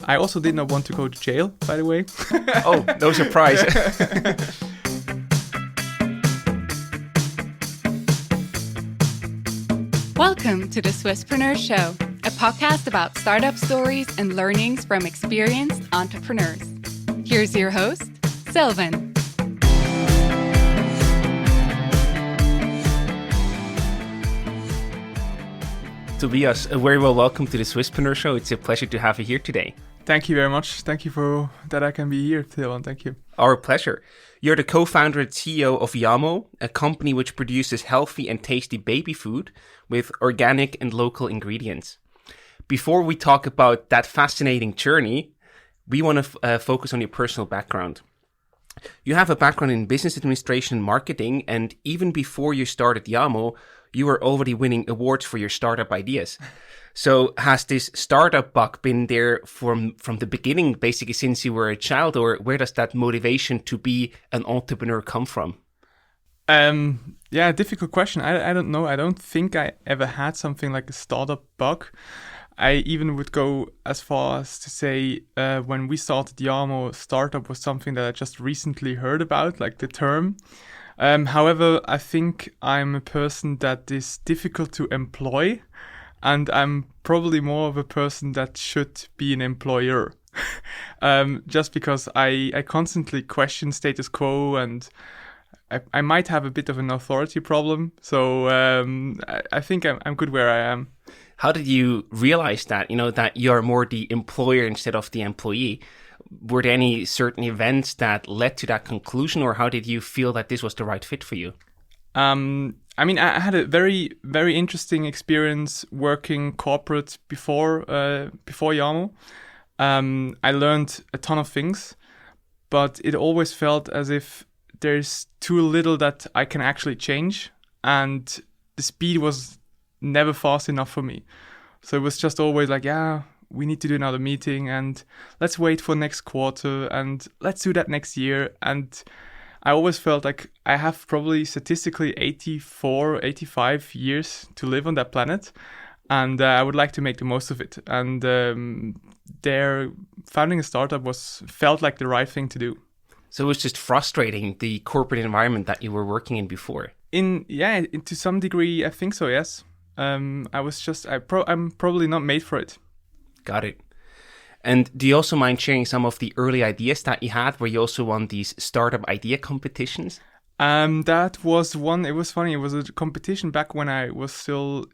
I also did not want to go to jail, by the way. Oh, no surprise. Welcome to the Swisspreneur Show, a podcast about startup stories and learnings from experienced entrepreneurs. Here's your host, Sylvan. Tobias, a very well welcome to the Swisspreneur Show. It's a pleasure to have you here today. Thank you very much. Thank you for that I can be here, Sylvan. Thank you. Our pleasure. You're the co-founder and CEO of Yamo, a company which produces healthy and tasty baby food with organic and local ingredients. Before we talk about that fascinating journey, we want to focus on your personal background. You have a background in business administration and marketing, and even before you started Yamo, you were already winning awards for your startup ideas. So has this startup bug been there from the beginning, basically since you were a child, or where does that motivation to be an entrepreneur come from? Yeah, difficult question. I don't know. I don't think I ever had something like a startup bug. I even would go as far as to say when we started Yamo, startup was something that I just recently heard about, like the term. However, I think I'm a person that is difficult to employ, and I'm probably more of a person that should be an employer. Just because I constantly question status quo, and I might have a bit of an authority problem. So I think I'm good where I am. How did you realize that, that you're more the employer instead of the employee? Were there any certain events that led to that conclusion, or how did you feel that this was the right fit for you? I had a very, very interesting experience working corporate before Yamo. I learned a ton of things, but it always felt as if there's too little that I can actually change, and the speed was never fast enough for me. So it was just always like, yeah, we need to do another meeting, and let's wait for next quarter, and let's do that next year. And I always felt like I have probably statistically 85 years to live on that planet, and I would like to make the most of it. And founding a startup felt like the right thing to do. So it was just frustrating, the corporate environment that you were working in before. To some degree, I think so. Yes. I'm probably not made for it. Got it. And do you also mind sharing some of the early ideas that you had, where you also won these startup idea competitions? That was one. It was funny. It was a competition back when I was still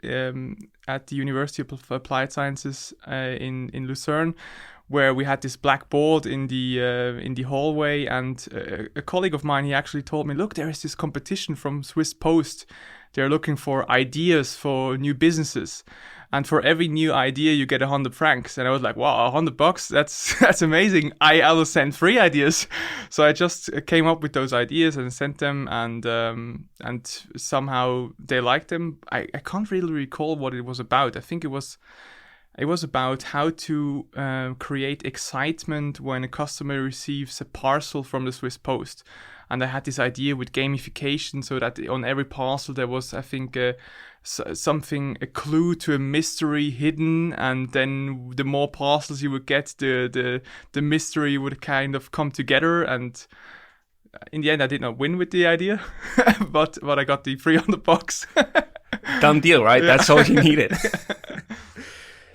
at the University of Applied Sciences in Lucerne, where we had this blackboard in the hallway, and a colleague of mine, he actually told me, look, there is this competition from Swiss Post. They're looking for ideas for new businesses. And for every new idea, you get 100 francs. And I was like, wow, $100? That's amazing. I will send 3 ideas. So I just came up with those ideas and sent them, and somehow they liked them. I can't really recall what it was about. I think it was about how to create excitement when a customer receives a parcel from the Swiss Post. And I had this idea with gamification, so that on every parcel there was, I think, a clue to a mystery hidden, and then the more parcels you would get, the mystery would kind of come together. And in the end, I did not win with the idea, but I got the $300. Done deal, right? Yeah. That's all you needed.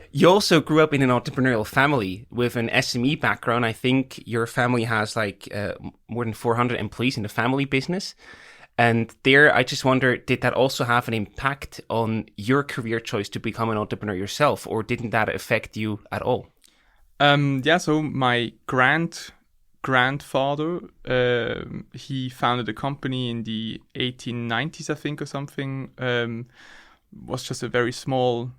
You also grew up in an entrepreneurial family with an SME background. I think your family has more than 400 employees in the family business. And there, I just wonder, did that also have an impact on your career choice to become an entrepreneur yourself, or didn't that affect you at all? So my grandfather, he founded a company in the 1890s, I think, or something. Was just a very small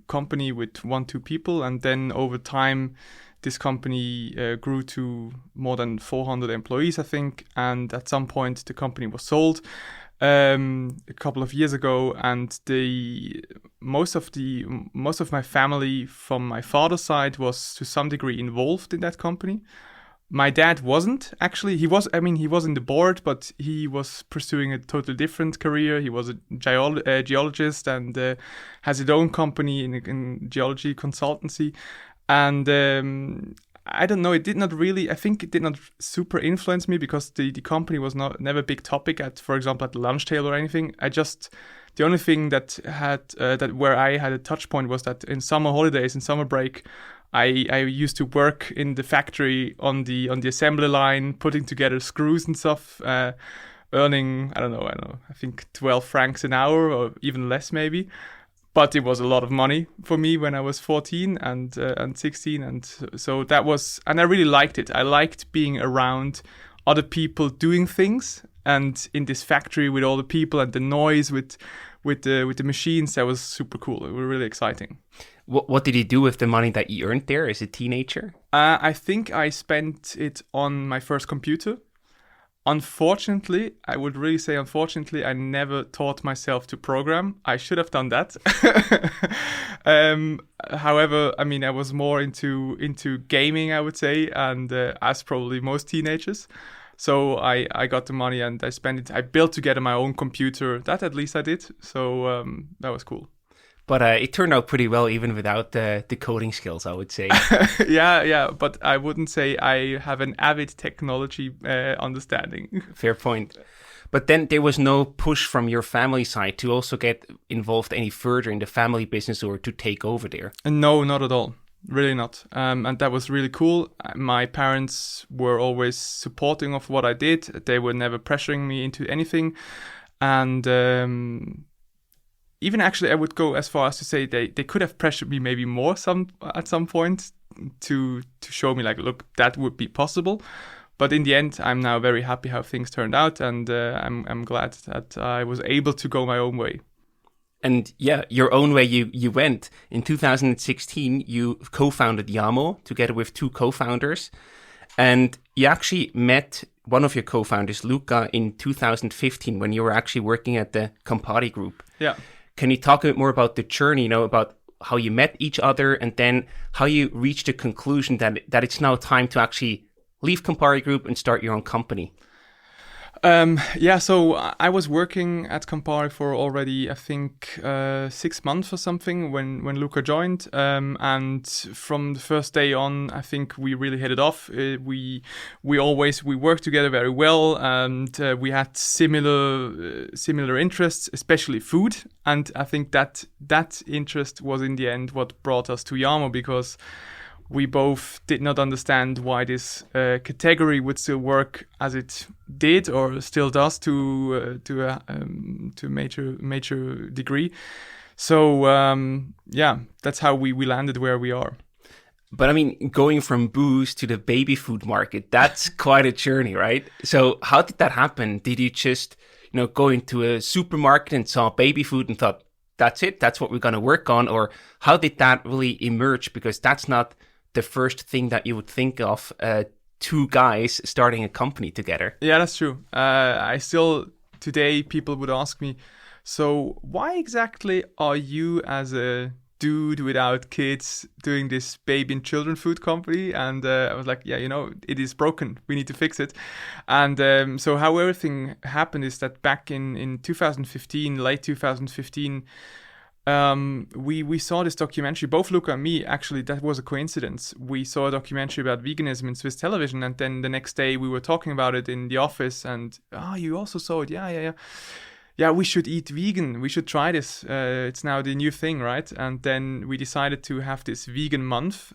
company with 1-2 people, and then over time this company grew to more than 400 employees, I think, and at some point the company was sold a couple of years ago, and most of my family from my father's side was to some degree involved in that company. My dad wasn't, actually. He was in the board, but he was pursuing a totally different career. He was a geologist and has his own company in geology consultancy. And I don't know, it did not really, I think it did not super influence me because the company was never a big topic at, for example, at the lunch table or anything. The only thing that where I had a touch point was that in summer holidays, in summer break, I used to work in the factory on the assembly line, putting together screws and stuff, earning, I don't know, I think 12 francs an hour or even less maybe. But it was a lot of money for me when I was 14 and 16. And so that was, and I really liked it. I liked being around other people doing things. And in this factory with all the people and the noise with the machines, that was super cool. It was really exciting. What did you do with the money that you earned there as a teenager? I think I spent it on my first computer. Unfortunately, I would really say unfortunately, I never taught myself to program. I should have done that. However, I mean, I was more into gaming, I would say, and as probably most teenagers. So I got the money and I spent it. I built together my own computer. That at least I did. So that was cool. But it turned out pretty well, even without the coding skills, I would say. Yeah. But I wouldn't say I have an avid technology understanding. Fair point. But then there was no push from your family side to also get involved any further in the family business or to take over there? No, not at all. Really not. And that was really cool. My parents were always supporting of what I did. They were never pressuring me into anything. And even actually, I would go as far as to say they could have pressured me maybe more at some point to show me like, look, that would be possible. But in the end, I'm now very happy how things turned out, and I'm glad that I was able to go my own way. And yeah, your own way you went. In 2016, you co-founded Yamo together with two co-founders, and you actually met one of your co-founders, Luca, in 2015 when you were actually working at the Campari Group. Yeah. Can you talk a bit more about the journey, about how you met each other and then how you reached the conclusion that it's now time to actually leave Campari Group and start your own company? So I was working at Campari for already, I think, 6 months or something when Luca joined. And from the first day on, I think we really hit it off. We worked together very well, and we had similar interests, especially food. And I think that interest was in the end what brought us to Yamo, because we both did not understand why this category would still work as it did or still does to a major degree. So that's how we landed where we are. But I mean, going from booze to the baby food market, that's quite a journey, right? So how did that happen? Did you just go into a supermarket and saw baby food and thought, that's it, that's what we're going to work on? Or how did that really emerge? Because that's not the first thing that you would think of, two guys starting a company together. Yeah, that's true. I still, today, people would ask me, so why exactly are you as a dude without kids doing this baby and children food company? And I was like, it is broken. We need to fix it. And so how everything happened is that back in 2015, late 2015, we saw this documentary, both Luca and me, actually, that was a coincidence. We saw a documentary about veganism in Swiss television, and then the next day we were talking about it in the office, and, you also saw it, yeah, we should eat vegan, we should try this, it's now the new thing, right? And then we decided to have this vegan month,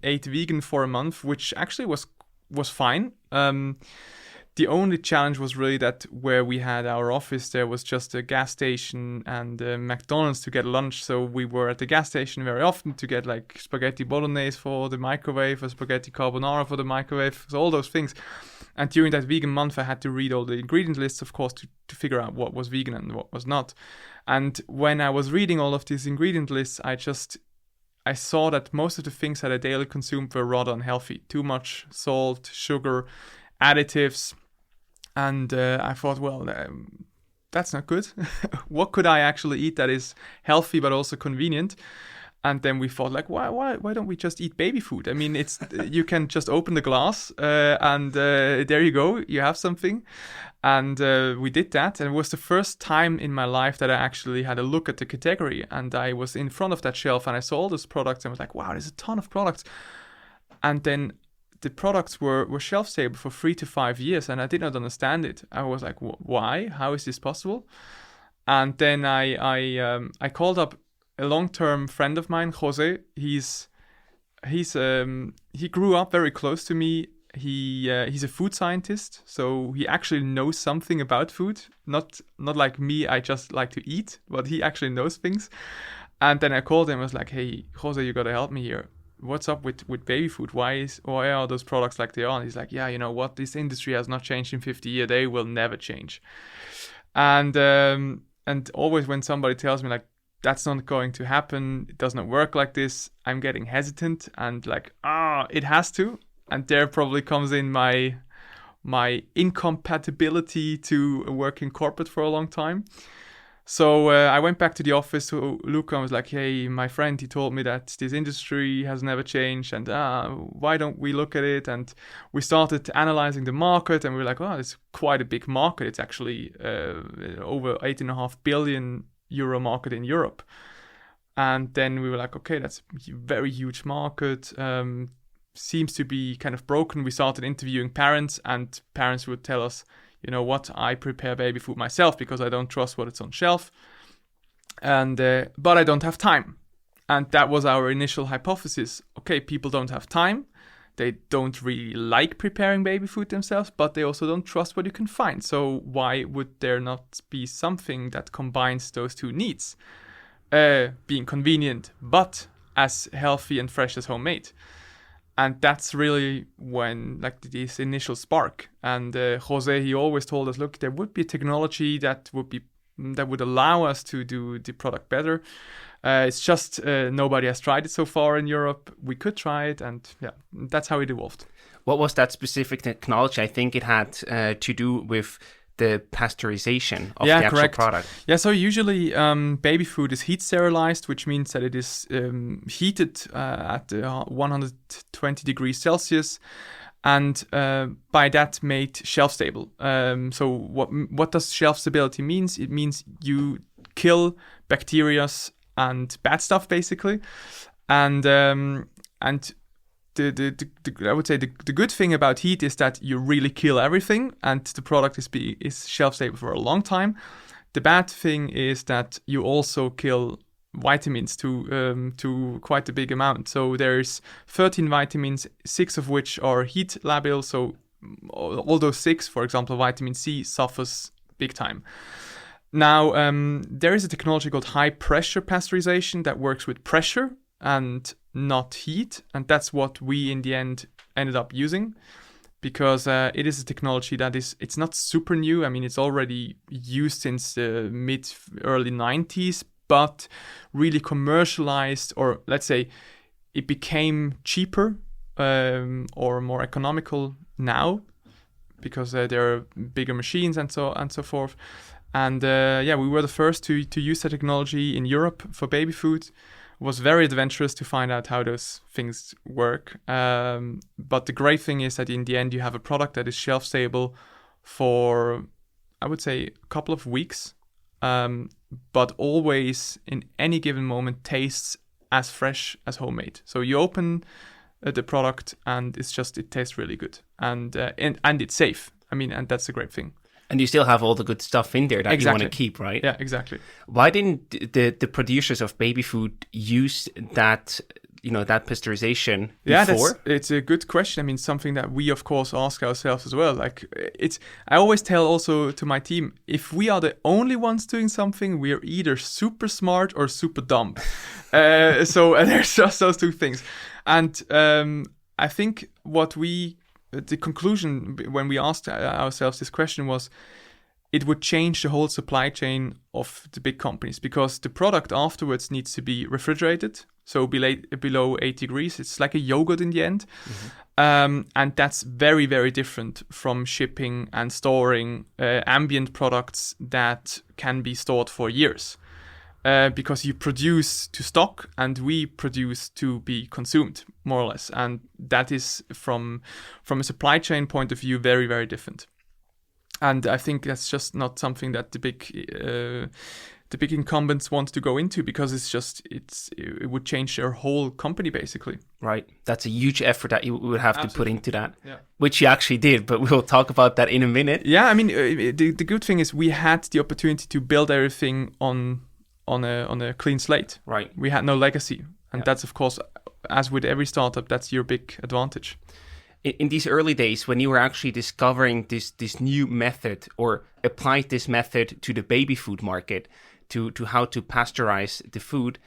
ate vegan for a month, which actually was fine. The only challenge was really that where we had our office, there was just a gas station and McDonald's to get lunch. So we were at the gas station very often to get like spaghetti bolognese for the microwave or spaghetti carbonara for the microwave, so all those things. And during that vegan month, I had to read all the ingredient lists, of course, to figure out what was vegan and what was not. And when I was reading all of these ingredient lists, I saw that most of the things that I daily consumed were rather unhealthy. Too much salt, sugar, additives. And I thought, well, that's not good. What could I actually eat that is healthy but also convenient? And then we thought, like, why don't we just eat baby food? I mean, it's you can just open the glass and there you go, you have something. And we did that, and it was the first time in my life that I actually had a look at the category. And I was in front of that shelf, and I saw all those products, and I was like, wow, there's a ton of products. And then the products were shelf stable for 3 to 5 years, and I did not understand it. I was like, why? How is this possible? And then I called up a long-term friend of mine, Jose. He grew up very close to me. He's a food scientist, so he actually knows something about food. Not like me, I just like to eat, but he actually knows things. And then I called him. I was like, hey, Jose, you gotta help me here. What's up with baby food? Why are those products like they are? And he's like, yeah, you know what? This industry has not changed in 50 years. They will never change. And always when somebody tells me like, that's not going to happen, it does not work like this, I'm getting hesitant and like, it has to. And there probably comes in my incompatibility to work in corporate for a long time. So I went back to the office to Luca and was like, hey, my friend, he told me that this industry has never changed, and why don't we look at it? And we started analyzing the market, and we were like, oh, it's quite a big market. It's actually over 8.5 billion euro market in Europe. And then we were like, okay, that's a very huge market. Seems to be kind of broken. We started interviewing parents, and parents would tell us, you know what, I prepare baby food myself because I don't trust what it's on shelf, and but I don't have time. And that was our initial hypothesis. Okay, people don't have time. They don't really like preparing baby food themselves, but they also don't trust what you can find. So why would there not be something that combines those two needs? Being convenient, but as healthy and fresh as homemade. And that's really when, like, this initial spark. And Jose, he always told us, look, there would be technology that would allow us to do the product better. It's just nobody has tried it so far in Europe. We could try it, and yeah, that's how it evolved. What was that specific technology? I think it had to do with the pasteurization of the actual product. Yeah, so usually baby food is heat sterilized, which means that it is heated at 120 degrees Celsius, and by that made shelf stable. So what does shelf stability means? It means you kill bacteria and bad stuff, basically, and I would say the good thing about heat is that you really kill everything, and the product is shelf stable for a long time. The bad thing is that you also kill vitamins to quite a big amount. So there's 13 vitamins, 6 of which are heat labile. So all those 6, for example, vitamin C suffers big time. Now there is a technology called high pressure pasteurization that works with pressure and not heat, and that's what we in the end ended up using, because it is a technology that it's not super new. I mean, it's already used since the early 90s, but really commercialized, or let's say it became cheaper or more economical now, because there are bigger machines and so forth. And we were the first to use that technology in Europe for baby food. Was very adventurous to find out how those things work. But the great thing is that in the end, you have a product that is shelf stable for, I would say, a couple of weeks, but always in any given moment tastes as fresh as homemade. So you open the product and it tastes really good, and it's safe. I mean, and that's a great thing. And you still have all the good stuff in there that you want to keep, right? Yeah, exactly. Why didn't the producers of baby food use that pasteurization before? Yeah, it's a good question. I mean, something that we, of course, ask ourselves as well. Like, I always tell also to my team, if we are the only ones doing something, we are either super smart or super dumb. So there's just those two things. And I think the conclusion when we asked ourselves this question was, it would change the whole supply chain of the big companies, because the product afterwards needs to be refrigerated, so below 8 degrees. It's like a yogurt in the end. Mm-hmm. And that's very, very different from shipping and storing ambient products that can be stored for years. because you produce to stock and we produce to be consumed, more or less. And that is, from a supply chain point of view, very, very different. And I think that's just not something that the big incumbents want to go into, because it would change their whole company, basically. Right. That's a huge effort that you would have to put into that, yeah. Which you actually did, but we'll talk about that in a minute. Yeah, I mean, the good thing is we had the opportunity to build everything on a clean slate. Right. We had no legacy. And that's, of course, as with every startup, that's your big advantage. In these early days, when you were actually discovering this new method, or applied this method to the baby food market, to how to pasteurize the food,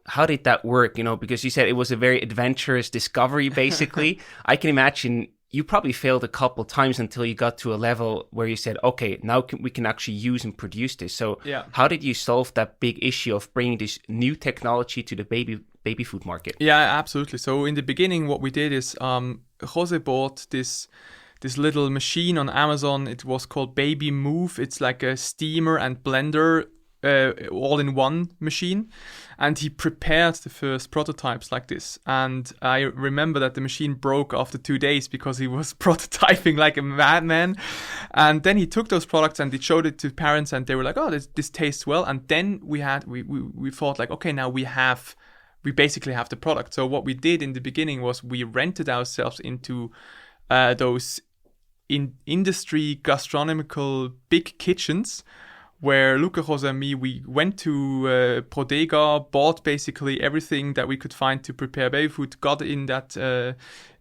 how did that work? Because you said it was a very adventurous discovery, basically. I can imagine you probably failed a couple times until you got to a level where you said, okay, now we can actually use and produce this. So how did you solve that big issue of bringing this new technology to the baby food market? Yeah, absolutely. So in the beginning, what we did is Jose bought this little machine on Amazon. It was called Baby Move. It's like a steamer and blender all in one machine, and he prepared the first prototypes like this. And I remember that the machine broke after 2 days because he was prototyping like a madman. And then he took those products and he showed it to parents, and they were like, oh, this tastes well. And then we thought like, okay, now we basically have the product. So what we did in the beginning was we rented ourselves into those industry gastronomical big kitchens, where Luca, Jose, and me, we went to Bodega, bought basically everything that we could find to prepare baby food, got into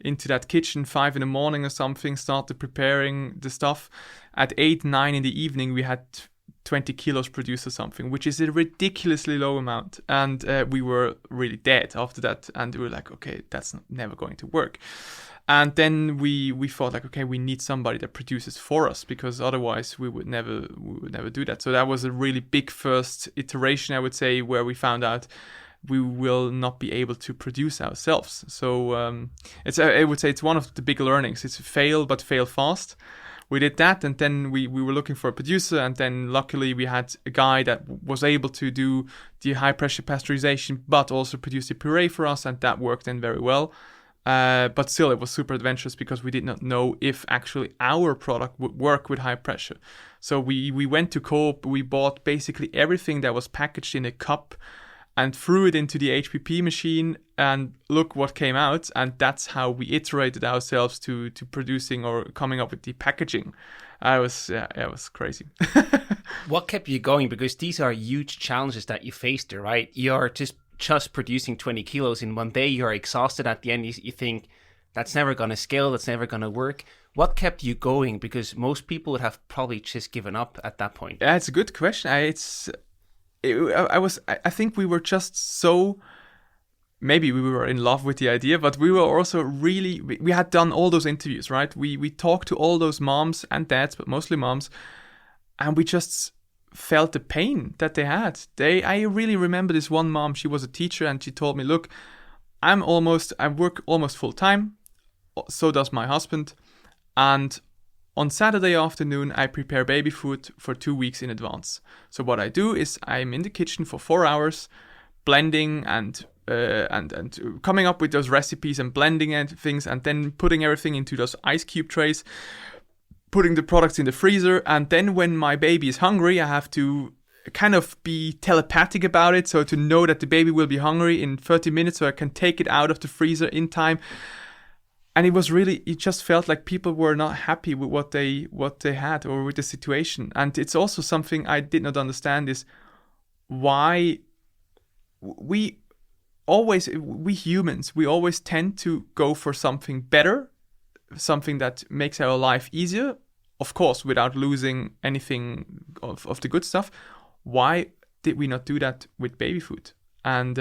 that kitchen 5 a.m. or something, started preparing the stuff. At 8, 9 in the evening, we had 20 kilos produced or something, which is a ridiculously low amount. And we were really dead after that. And we were like, okay, that's never going to work. And then we thought like, okay, we need somebody that produces for us, because otherwise we would never do that. So that was a really big first iteration, I would say, where we found out we will not be able to produce ourselves. So I would say it's one of the big learnings. It's fail, but fail fast. We did that, and then we were looking for a producer, and then luckily we had a guy that was able to do the high pressure pasteurization, but also produce the puree for us, and that worked then very well. But still, it was super adventurous because we did not know if actually our product would work with high pressure. So we went to Coop, we bought basically everything that was packaged in a cup and threw it into the HPP machine, and look what came out. And that's how we iterated ourselves to producing or coming up with the packaging. It was crazy. What kept you going? Because these are huge challenges that you faced there, right? You're just producing 20 kilos in one day. You're exhausted at the end. You think that's never going to scale, that's never going to work. What kept you going? Because most people would have probably just given up at that point. Yeah, it's a good question. I think we were just so, maybe we were in love with the idea, but we were also really, we had done all those interviews, right? We talked to all those moms and dads, but mostly moms, and we just felt the pain that they had. I really remember this one mom. She was a teacher, and she told me, look, I work almost full time, so does my husband, and on Saturday afternoon I prepare baby food for 2 weeks in advance. So what I do is I'm in the kitchen for 4 hours, blending and coming up with those recipes and blending and things, and then putting everything into those ice cube trays, putting the products in the freezer. And then when my baby is hungry, I have to kind of be telepathic about it, so to know that the baby will be hungry in 30 minutes so I can take it out of the freezer in time. And it just felt like people were not happy with what they had or with the situation. And it's also something I did not understand, is why we humans, we always tend to go for something better, something that makes our life easier, of course, without losing anything of the good stuff. Why did we not do that with baby food? And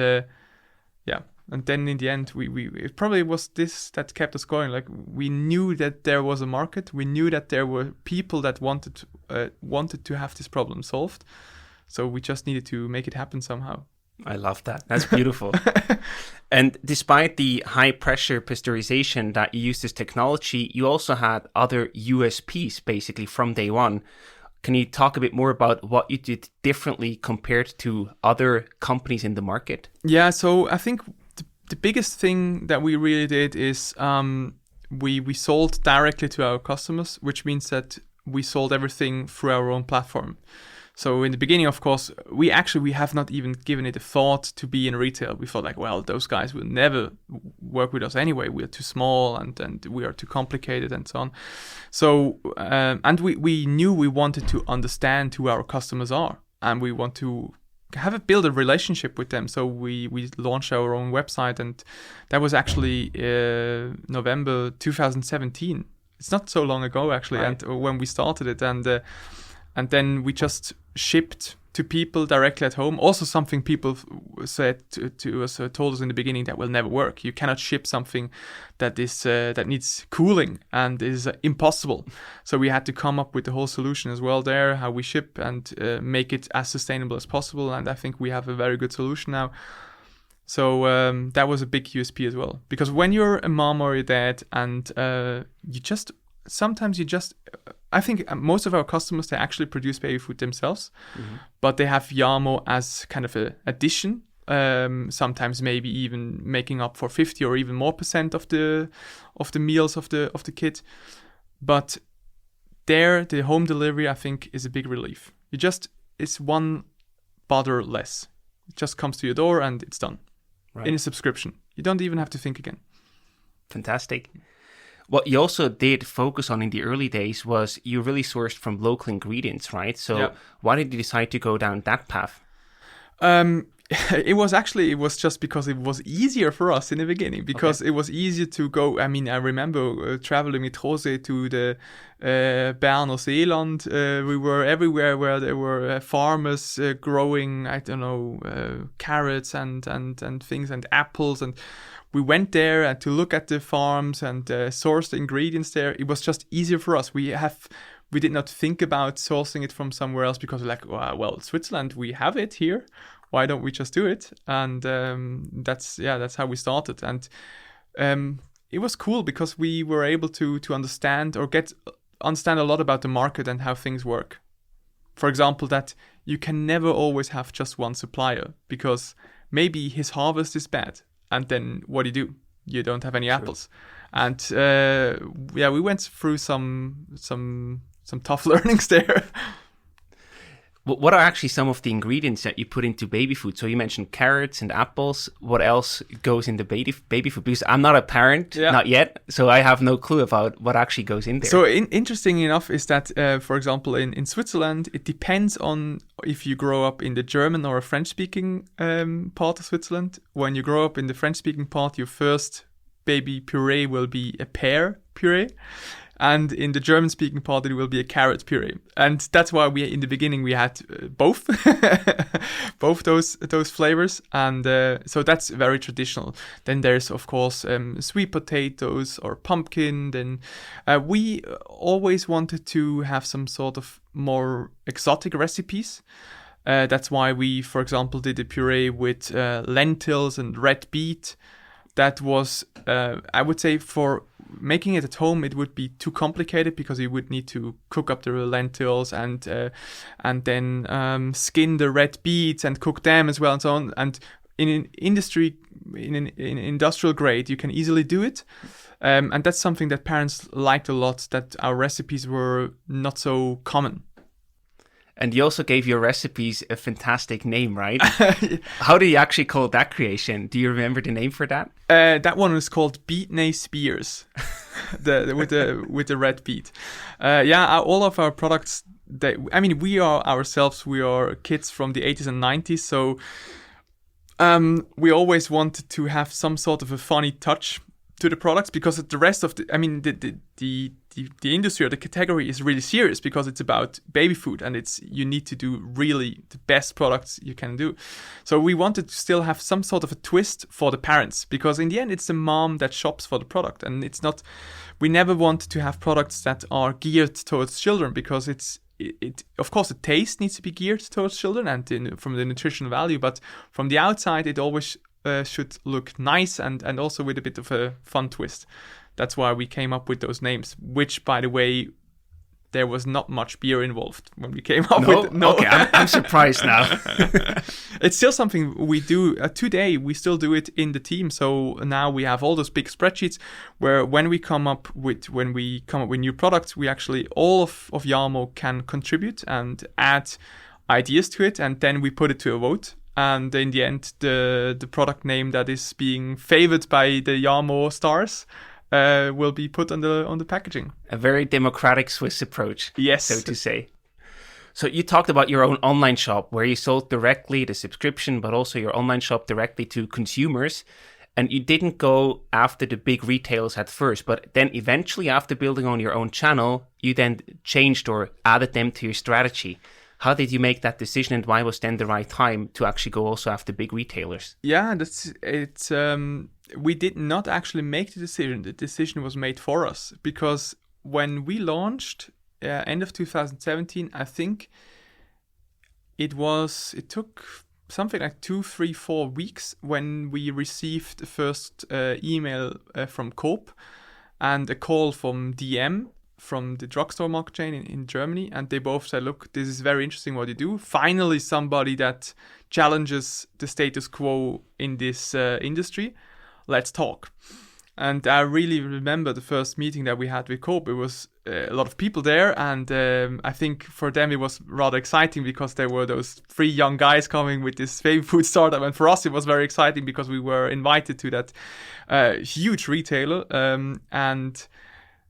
and then in the end, it probably was this that kept us going. Like, we knew that there was a market, we knew that there were people that wanted to have this problem solved, so we just needed to make it happen somehow. I love that. That's beautiful. And despite the high pressure pasteurization that you used this technology, you also had other USPs basically from day one. Can you talk a bit more about what you did differently compared to other companies in the market? Yeah, so I think the biggest thing that we really did is we sold directly to our customers, which means that we sold everything through our own platform. So in the beginning, of course, we have not even given it a thought to be in retail. We thought like, well, those guys will never work with us anyway. We are too small and we are too complicated and so on. So and we knew we wanted to understand who our customers are, and we want to build a relationship with them. So we launched our own website, and that was actually November 2017. It's not so long ago actually, right. And when we started it, and then we just shipped to people directly at home. Also something people said to us, told us in the beginning, that will never work. You cannot ship something that is that needs cooling and is impossible. So we had to come up with the whole solution as well there, how we ship and make it as sustainable as possible. And I think we have a very good solution now. So that was a big USP as well. Because when you're a mom or a dad and sometimes I think most of our customers, they actually produce baby food themselves, but they have Yamo as kind of an addition. Sometimes maybe even making up for 50 or even more % of the meals of the kid. But there, the home delivery, I think, is a big relief. It's one bother less. It just comes to your door and it's done. Right. In a subscription. You don't even have to think again. Fantastic. What you also did focus on in the early days was you really sourced from local ingredients, right? So Why did you decide to go down that path? It was just because it was easier for us in the beginning, because it was easier to go. I mean, I remember traveling with Jose to the Berner Seeland. We were everywhere where there were farmers growing, I don't know, carrots and things and apples, and we went there to look at the farms and source the ingredients there. It was just easier for us. We did not think about sourcing it from somewhere else because we're like, well, Switzerland, we have it here. Why don't we just do it? And that's how we started. And it was cool because we were able to understand a lot about the market and how things work. For example, that you can never always have just one supplier, because maybe his harvest is bad. And then what do? You don't have any apples. And we went through some tough learnings there. What are actually some of the ingredients that you put into baby food? So you mentioned carrots and apples. What else goes into baby food? Because I'm not a parent, not yet, so I have no clue about what actually goes in there. So interesting enough is that, for example, in Switzerland, it depends on if you grow up in the German or a French-speaking part of Switzerland. When you grow up in the French-speaking part, your first baby puree will be a pear puree. And in the German-speaking part, it will be a carrot puree. And that's why in the beginning, we had both those flavors. And so that's very traditional. Then there's, of course, sweet potatoes or pumpkin. Then we always wanted to have some sort of more exotic recipes. That's why we, for example, did a puree with lentils and red beet. That was, I would say, for making it at home, it would be too complicated because you would need to cook up the lentils and then skin the red beets and cook them as well and so on. And in an industrial grade, you can easily do it. And that's something that parents liked a lot, that our recipes were not so common. And you also gave your recipes a fantastic name, right? How do you actually call that creation? Do you remember the name for that? That one is called Beetney Spears, with the red beet. All of our products. We are kids from the 80s and 90s, so we always wanted to have some sort of a funny touch to the products, because the rest of the industry or the category is really serious, because it's about baby food and you need to do really the best products you can do. So we wanted to still have some sort of a twist for the parents, because in the end it's the mom that shops for the product, and we never want to have products that are geared towards children, because of course the taste needs to be geared towards children and from the nutritional value, but from the outside it always should look nice and also with a bit of a fun twist. That's why we came up with those names, which, by the way, there was not much beer involved when we came up No? with. No, Okay, I'm surprised now. it's still something we do today. We still do it in the team. So now we have all those big spreadsheets where when we come up with new products, we actually all of Yamo can contribute and add ideas to it, and then we put it to a vote. And in the end, the product name that is being favored by the Yamo stars will be put on the packaging. A very democratic Swiss approach, Yes. so to say. So you talked about your own online shop where you sold directly the subscription, but also your online shop directly to consumers. And you didn't go after the big retailers at first, but then eventually after building on your own channel, you then changed or added them to your strategy. How did you make that decision, and why was then the right time to actually go also after big retailers? Yeah, we did not actually make the decision. The decision was made for us, because when we launched end of 2017, I think it took something like 2, 3, 4 weeks when we received the first email from Coop and a call from DM, from the drugstore market chain in Germany, and they both said, look, this is very interesting what you do. Finally, somebody that challenges the status quo in this industry. Let's talk. And I really remember the first meeting that we had with Coop. It was a lot of people there, and I think for them it was rather exciting because there were those 3 young guys coming with this baby food startup, and for us it was very exciting because we were invited to that huge retailer, and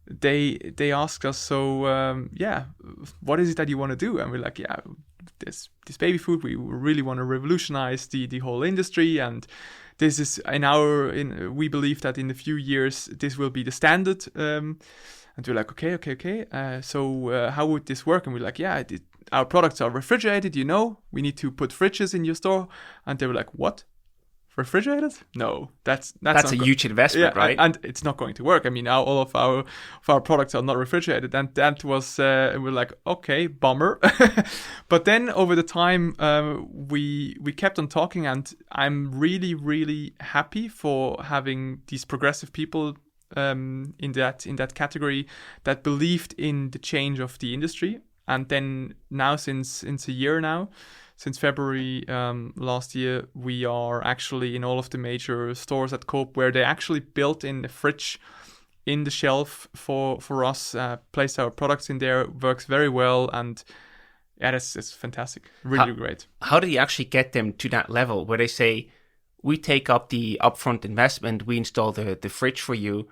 they asked us, so what is it that you want to do? And we're like, this baby food, we really want to revolutionize the whole industry, and this is we believe that in a few years this will be the standard. And we're like, okay. So how would this work? And we're like, our products are refrigerated. We need to put fridges in your store. And they were like, what? Refrigerated? No, that's a huge investment, right? And it's not going to work. I mean, all of our products are not refrigerated, and that was we're like, okay, bummer. But then over the time, we kept on talking, and I'm really, really happy for having these progressive people in that category that believed in the change of the industry. And then now, since a year now. Since February last year, we are actually in all of the major stores at Coop, where they actually built in a fridge in the shelf for us, placed our products in there, works very well, and it's fantastic, really great. How do you actually get them to that level where they say, we take up the upfront investment, we install the fridge for you?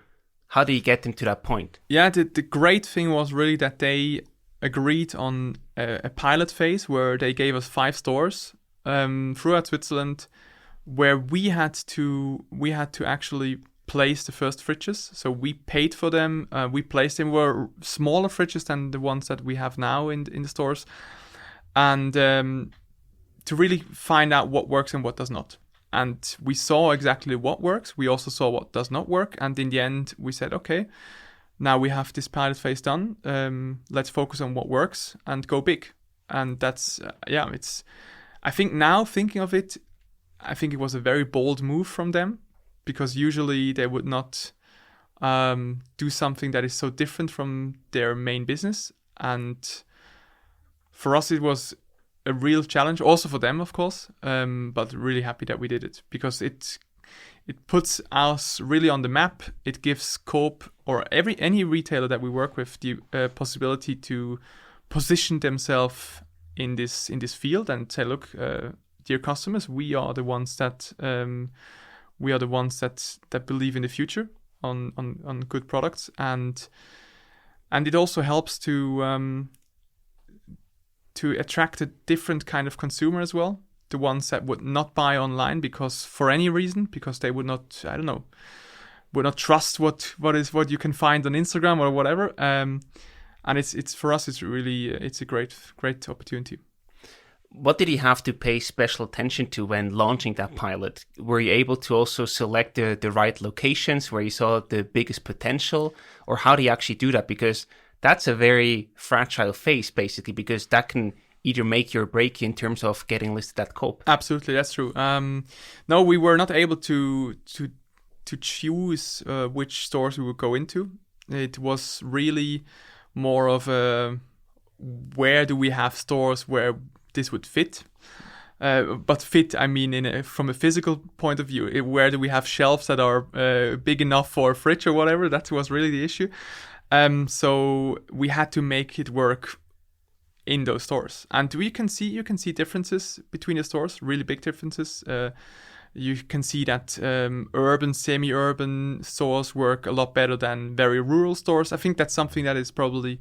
How do you get them to that point? Yeah, the great thing was really that they agreed on a pilot phase where they gave us 5 stores throughout Switzerland, where we had to actually place the first fridges. So we paid for them. We placed them. Were smaller fridges than the ones that we have now in the stores, and to really find out what works and what does not. And we saw exactly what works. We also saw what does not work. And in the end, we said, okay, now we have this pilot phase done. Let's focus on what works and go big. And that's, I think now thinking of it, I think it was a very bold move from them, because usually they would not do something that is so different from their main business. And for us, it was a real challenge, also for them, of course, but really happy that we did it, because it puts us really on the map. It gives Coop or any retailer that we work with the possibility to position themselves in this field and say, look, dear customers, we are the ones that believe in the future on good products, and it also helps to attract a different kind of consumer as well. The ones that would not buy online because for any reason, because they would not, would not trust what you can find on Instagram or whatever. And it's for us, it's a great opportunity. What did you have to pay special attention to when launching that pilot? Were you able to also select the right locations where you saw the biggest potential, or how do you actually do that? Because that's a very fragile phase, basically, because that can either make you or break you in terms of getting listed at Coop. Absolutely, that's true. No, we were not able to choose which stores we would go into. It was really more of a where do we have stores where this would fit. But fit, I mean, from a physical point of view, where do we have shelves that are big enough for a fridge or whatever? That was really the issue. So we had to make it work in those stores, and you can see differences between the stores, really big differences. You can see that urban, semi-urban stores work a lot better than very rural stores. I think that's something that is probably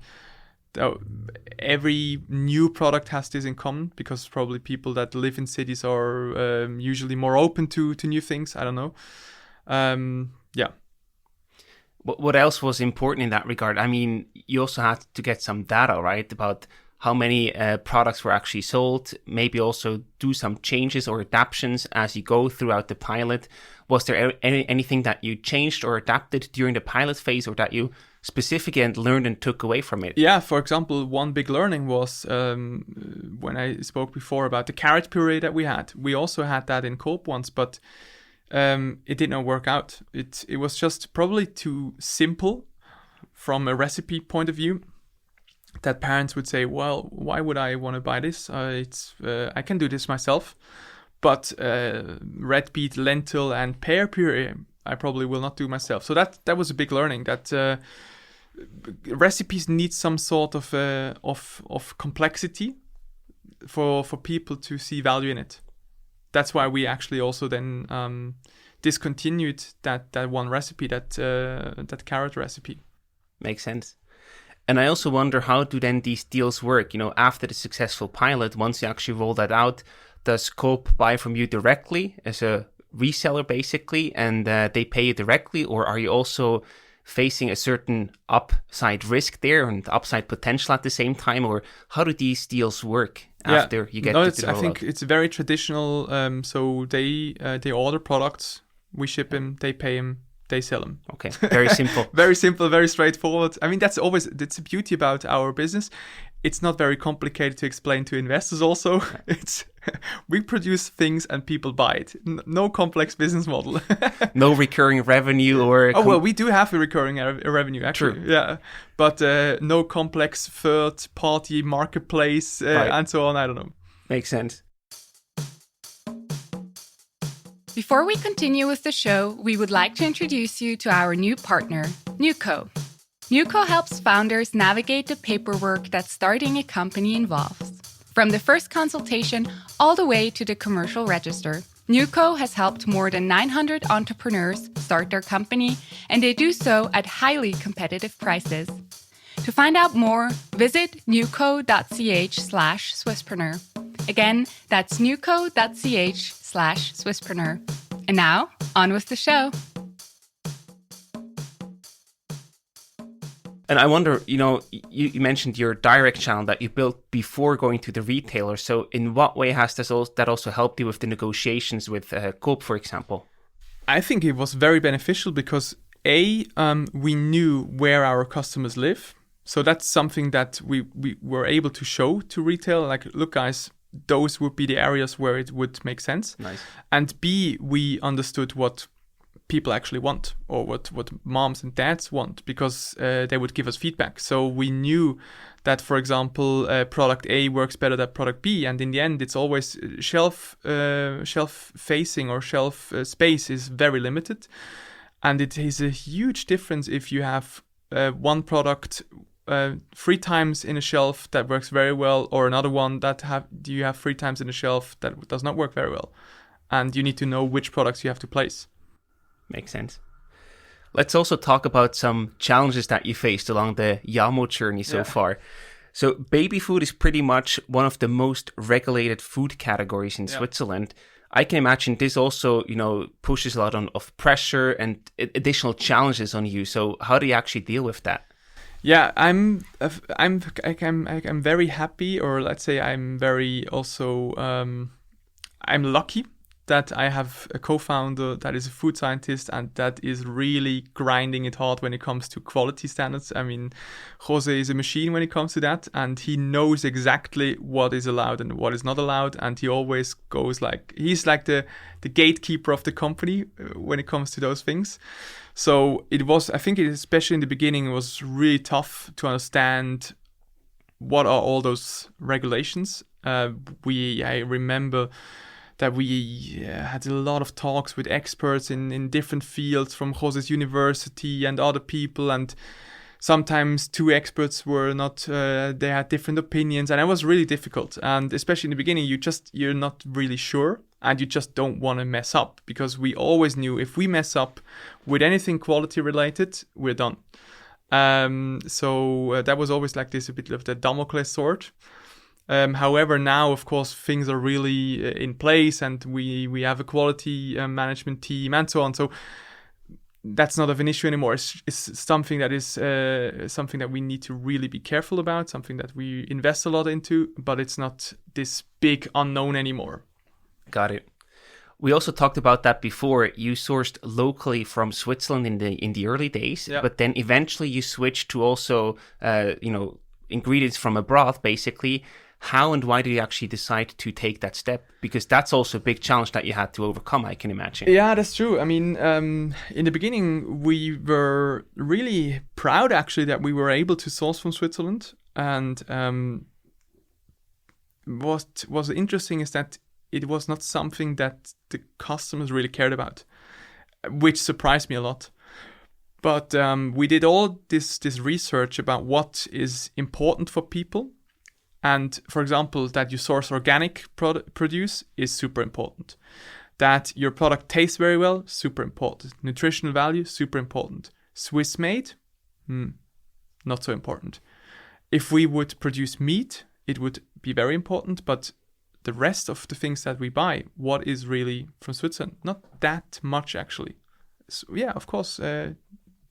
every new product has this in common, because probably people that live in cities are usually more open to new things. I don't know. Yeah. What else was important in that regard? I mean, you also had to get some data, right, about how many products were actually sold, maybe also do some changes or adaptations as you go throughout the pilot. Was there anything that you changed or adapted during the pilot phase, or that you specifically learned and took away from it? Yeah, for example, one big learning was when I spoke before about the carrot puree that we had. We also had that in Coop once, but it did not work out. It was just probably too simple from a recipe point of view, that parents would say, well, why would I want to buy this? I can do this myself. But red beet, lentil, and pear puree, I probably will not do myself. So that was a big learning, that recipes need some sort of complexity for people to see value in it. That's why we actually also then discontinued that one recipe, that carrot recipe. Makes sense. And I also wonder, how do then these deals work? After the successful pilot, once you actually roll that out, does Coop buy from you directly as a reseller, basically, and they pay you directly? Or are you also facing a certain upside risk there and upside potential at the same time? Or how do these deals work after you get to the rollout? I think it's very traditional. So they order products, we ship them, they pay them, they sell them. Okay, very simple. Very simple, very straightforward. I mean, that's the beauty about our business. It's not very complicated to explain to investors also. We produce things and people buy it. No complex business model. No recurring revenue or... well, we do have a recurring revenue, actually. True. Yeah, but no complex third-party marketplace Right. and so on. I don't know. Makes sense. Before we continue with the show, we would like to introduce you to our new partner, Nuco. Nuco helps founders navigate the paperwork that starting a company involves. From the first consultation all the way to the commercial register, Nuco has helped more than 900 entrepreneurs start their company, and they do so at highly competitive prices. To find out more, visit nuco.ch/Swisspreneur. Again, that's nuco.ch/Swisspreneur. And now, on with the show. And I wonder, you mentioned your direct channel that you built before going to the retailer. So in what way has that also helped you with the negotiations with Coop, for example? I think it was very beneficial because we knew where our customers live. So that's something that we were able to show to retail. Like, look, guys, those would be the areas where it would make sense. Nice. And B, we understood what people actually want, or what moms and dads want, because they would give us feedback. So we knew that, for example, product A works better than product B, and in the end, it's always shelf facing or shelf space is very limited, and it is a huge difference if you have one product 3 times in a shelf that works very well, or another one that you have 3 times in a shelf that does not work very well, and you need to know which products you have to place. Makes sense. Let's also talk about some challenges that you faced along the Yamo journey so far. So baby food is pretty much one of the most regulated food categories in Switzerland. I can imagine this also, pushes a lot of pressure and additional challenges on you. So how do you actually deal with that? Yeah, I'm very happy, or let's say I'm very also I'm lucky that I have a co-founder that is a food scientist and that is really grinding it hard when it comes to quality standards. I mean, Jose is a machine when it comes to that, and he knows exactly what is allowed and what is not allowed, and he always goes like, he's like the gatekeeper of the company when it comes to those things. So it was, I think, especially in the beginning, it was really tough to understand what are all those regulations. I remember that we had a lot of talks with experts in different fields from Jose's university and other people, and sometimes two experts were not, they had different opinions, and it was really difficult. And especially in the beginning, you're not really sure, and you just don't want to mess up, because we always knew if we mess up with anything quality related, we're done. So that was always like this, a bit of the Damocles sword. However, now, of course, things are really in place, and we have a quality management team and so on. So that's not of an issue anymore. It's something that is something that we need to really be careful about, something that we invest a lot into, but it's not this big unknown anymore. Got it. We also talked about that before. You sourced locally from Switzerland in the early days, but then eventually you switched to also ingredients from abroad, basically. How and why did you actually decide to take that step? Because that's also a big challenge that you had to overcome, I can imagine. Yeah, that's true. I mean, in the beginning, we were really proud, actually, that we were able to source from Switzerland. And what was interesting is that it was not something that the customers really cared about, which surprised me a lot. But we did all this research about what is important for people. And for example, that you source organic produce is super important. That your product tastes very well, super important. Nutritional value, super important. Swiss made, not so important. If we would produce meat, it would be very important, but the rest of the things that we buy, what is really from Switzerland? Not that much, actually. So, yeah, of course,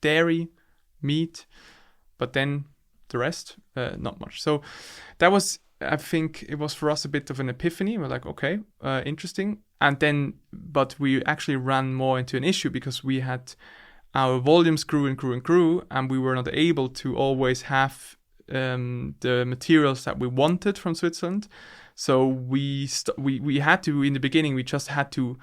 dairy, meat, but then the rest, not much. So that was, I think it was for us a bit of an epiphany. We're like, okay, interesting. And then, but we actually ran more into an issue because we had our volumes grew, and we were not able to always have the materials that we wanted from Switzerland. So we had to, in the beginning, we just had to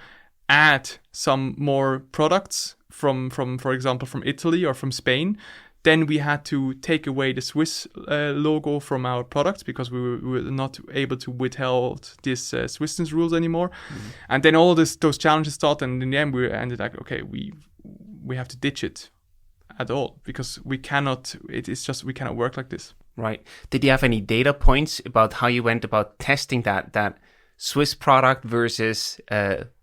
add some more products from for example, from Italy or from Spain. Then we had to take away the Swiss logo from our products because we were not able to withhold this Swissness rules anymore. Mm-hmm. And then all those challenges started, and in the end we ended like, okay, we have to ditch it at all because we cannot. We cannot work like this. Right. Did you have any data points about how you went about testing that Swiss product versus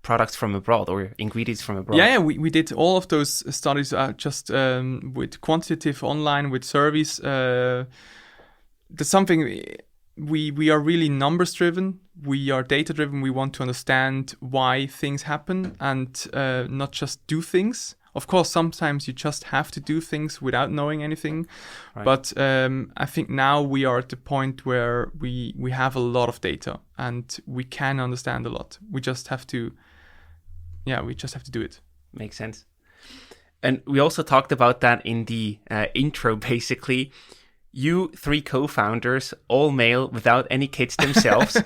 products from abroad or ingredients from abroad? Yeah, we did all of those studies just with quantitative online, with surveys. That's something we are really numbers driven. We are data driven. We want to understand why things happen and not just do things. Of course, sometimes you just have to do things without knowing anything. Right. But I think now we are at the point where we have a lot of data and we can understand a lot. We just have to, do it. Makes sense. And we also talked about that in the intro, basically. You three co-founders, all male, without any kids themselves.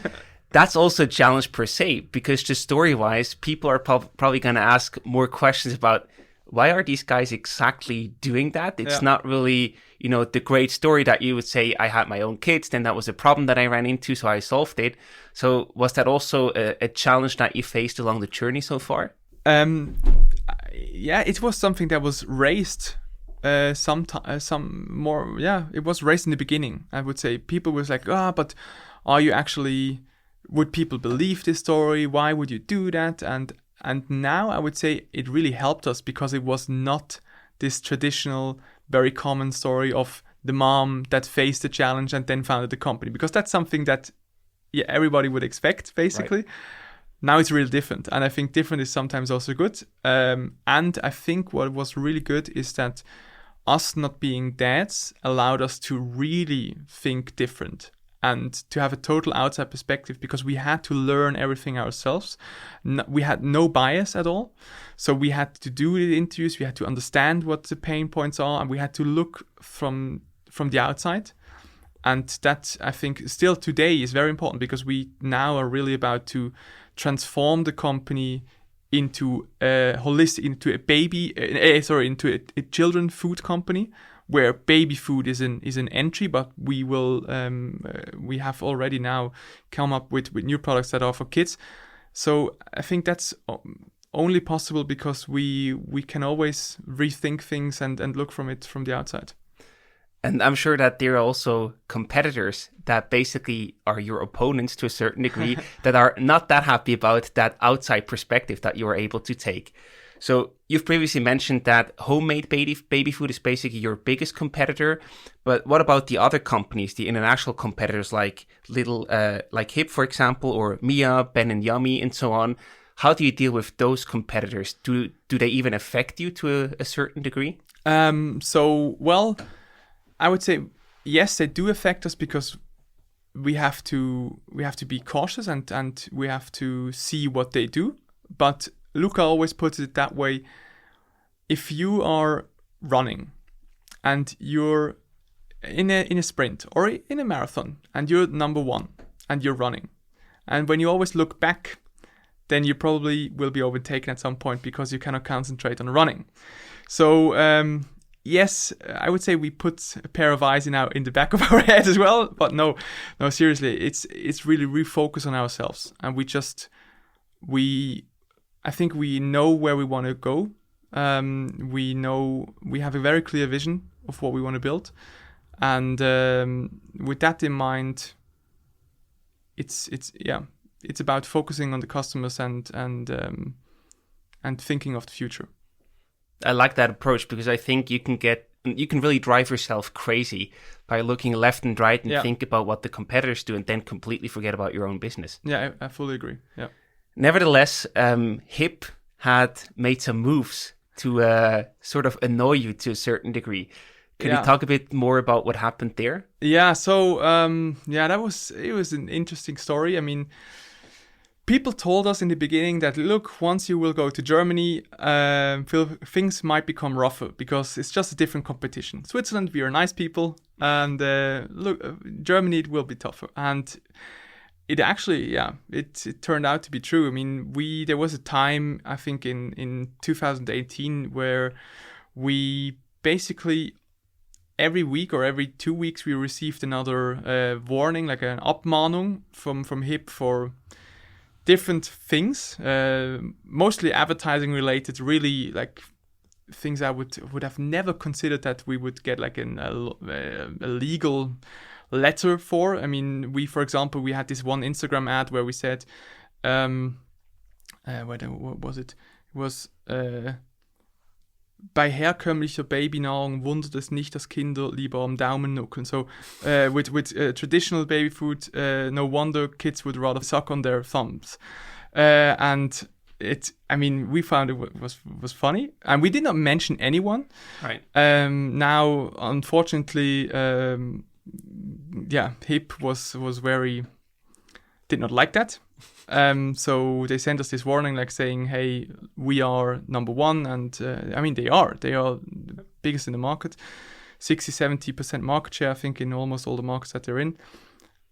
That's also a challenge per se, because just story-wise, people are probably going to ask more questions about why are these guys exactly doing that? It's not really, the great story that you would say, I had my own kids, then that was a problem that I ran into, so I solved it. So was that also a challenge that you faced along the journey so far? Yeah, it was something that was raised it was raised in the beginning. I would say people was like, but are you actually, would people believe this story? Why would you do that? And now I would say it really helped us because it was not this traditional, very common story of the mom that faced the challenge and then founded the company. Because that's something that everybody would expect, basically. Right. Now it's really different. And I think different is sometimes also good. And I think what was really good is that us not being dads allowed us to really think different and to have a total outside perspective, because we had to learn everything ourselves. We had no bias at all. So we had to do the interviews, we had to understand what the pain points are, and we had to look from the outside. And that, I think, still today is very important, because we now are really about to transform the company into a holistic, into a children food company, where baby food is an entry, but we will we have already now come up with new products that are for kids. So I think that's only possible because we can always rethink things and look from the outside. And I'm sure that there are also competitors that basically are your opponents to a certain degree that are not that happy about that outside perspective that you are able to take. So you've previously mentioned that homemade baby food is basically your biggest competitor. But what about the other companies, the international competitors like like Hip, for example, or Mia, Ben & Yummy, and so on? How do you deal with those competitors? Do they even affect you to a certain degree? I would say yes, they do affect us, because we have to be cautious and we have to see what they do. But Luca always puts it that way: if you are running and you're in a sprint or in a marathon and you're number one and you're running, and when you always look back, then you probably will be overtaken at some point because you cannot concentrate on running. So yes, I would say we put a pair of eyes in the back of our head as well. But no, seriously, it's really refocus on ourselves, and I think we know where we want to go. We know we have a very clear vision of what we want to build, and with that in mind, it's about focusing on the customers and thinking of the future. I like that approach, because I think you can really drive yourself crazy by looking left and right and think about what the competitors do and then completely forget about your own business. Yeah, I fully agree. Yeah. Nevertheless, Hip had made some moves to sort of annoy you to a certain degree. Can you talk a bit more about what happened there? Yeah, so it was an interesting story. I mean, people told us in the beginning that, look, once you will go to Germany, things might become rougher because it's just a different competition. Switzerland, we are nice people, and Germany, it will be tougher. And it actually, it turned out to be true. I mean, there was a time, I think in 2018, where we basically every week or every 2 weeks we received another warning, like an Abmahnung from Hip for different things, mostly advertising related, really like things I would have never considered that we would get like a legal letter for. I mean, for example, we had this one Instagram ad where we said, what was it? It was bei herkömmlicher Babynahrung wundert es nicht, dass Kinder lieber am Daumen nuckeln. So with traditional baby food, no wonder kids would rather suck on their thumbs. And we found it was funny, and we did not mention anyone. Right. Now, unfortunately, Hip did not like that. So they sent us this warning, like saying, hey, we are number one. And they are the biggest in the market, 60-70% market share, I think, in almost all the markets that they're in.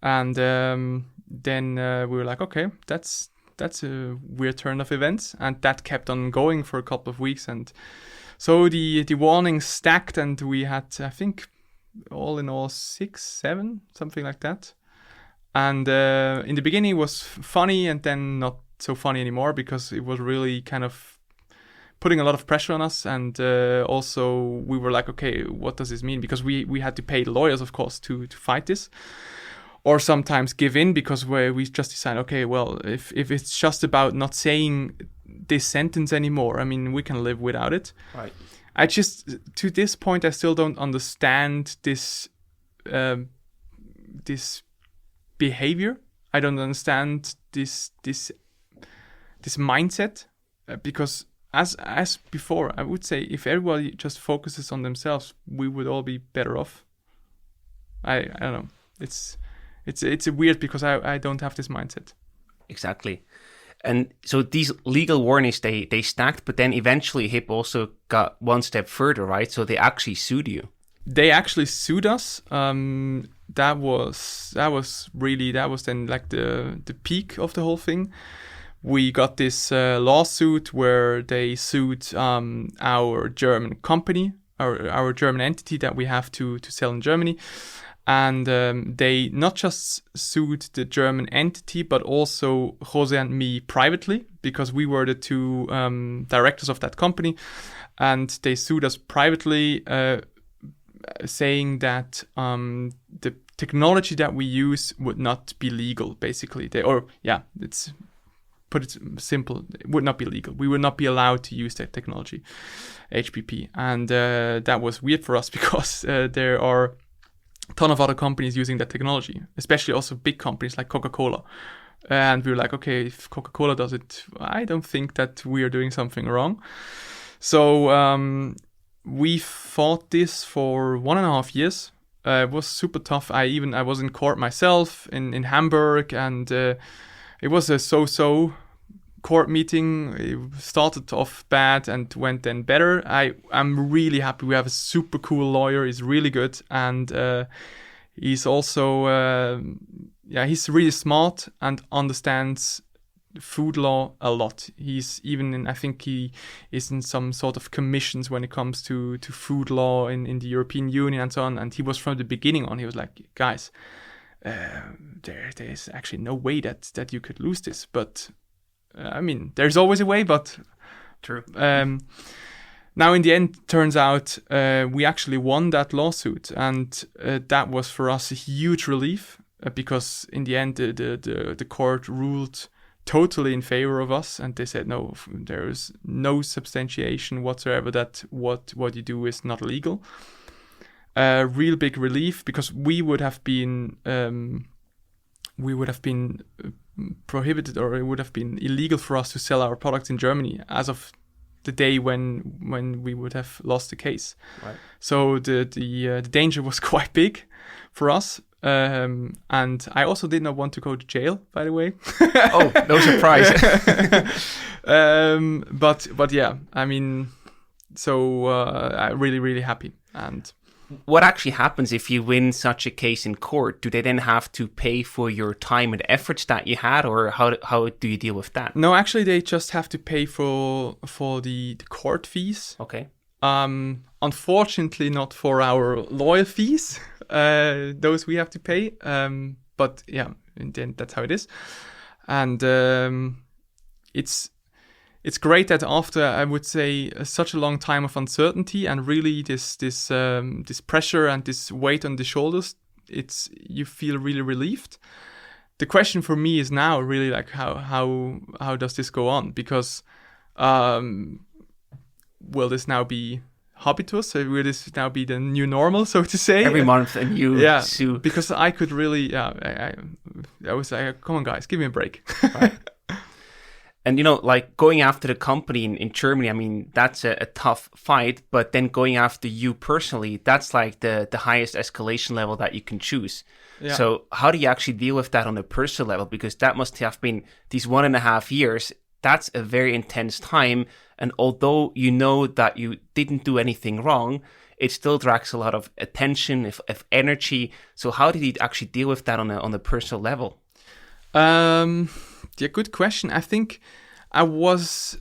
And then we were like, okay, that's a weird turn of events. And that kept on going for a couple of weeks. And so the warnings stacked, and we had, I think, all in all 6, 7, something like that. And in the beginning it was funny, and then not so funny anymore, because it was really kind of putting a lot of pressure on us. And also we were like, okay, what does this mean? Because we had to pay the lawyers, of course, to fight this, or sometimes give in, because we just decide, okay, well, if it's just about not saying this sentence anymore, I mean, we can live without it. Right. I just, to this point, I still don't understand this behavior. I don't understand this mindset, because as before, I would say if everybody just focuses on themselves, we would all be better off. I don't know. It's It's a weird because I don't have this mindset. Exactly. And so these legal warnings, they stacked, but then eventually HIP also got one step further, right? So they actually sued you. They actually sued us. That was then like the peak of the whole thing. We got this lawsuit where they sued our German company, our German entity that we have to sell in Germany. And they not just sued the German entity, but also Jose and me privately, because we were the two directors of that company. And they sued us privately, saying that the technology that we use would not be legal, basically. It's put it simple, it would not be legal. We would not be allowed to use that technology, HPP. And that was weird for us because there are a ton of other companies using that technology, especially also big companies like Coca-Cola. And we were like, okay, if Coca-Cola does it, I don't think that we are doing something wrong. So we fought this for 1.5 years. It was super tough. I was in court myself in Hamburg, and it was a so-so court meeting. It started off bad and went then better. I'm really happy. We have a super cool lawyer. He's really good, and he's also he's really smart and understands food law a lot. He's even I think he is in some sort of commissions when it comes to food law in the European Union and so on. And he was from the beginning on. He was like, guys, there's actually no way that you could lose this, but I mean, there's always a way, but true. Now, in the end, turns out we actually won that lawsuit, and that was for us a huge relief because in the end, the court ruled totally in favor of us, and they said no, there is no substantiation whatsoever that what you do is not legal. Real big relief because we would have been prohibited, or it would have been illegal for us to sell our products in Germany as of the day when we would have lost the case. Right. So the danger was quite big for us, and I also did not want to go to jail, by the way. Oh, no surprise. But yeah, I mean, so I'm really happy. And what actually happens if you win such a case in court? Do they then have to pay for your time and efforts that you had, or how do you deal with that? No, actually, they just have to pay for the court fees. Okay. Unfortunately, not for our lawyer fees. Those we have to pay. But yeah, in the end, that's how it is. And it's great that after, I would say, such a long time of uncertainty and really this pressure and this weight on the shoulders, you feel really relieved. The question for me is now really like how does this go on? Because will this now be habitus? Will this now be the new normal, so to say? Every month a new sue. Because I could really, I was like, come on guys, give me a break. Right. And, like going after the company in Germany, I mean, that's a tough fight. But then going after you personally, that's like the highest escalation level that you can choose. Yeah. So how do you actually deal with that on a personal level? Because that must have been these 1.5 years. That's a very intense time. And although you know that you didn't do anything wrong, it still drags a lot of attention, of energy. So how did you actually deal with that on a personal level? Yeah, good question. I think I always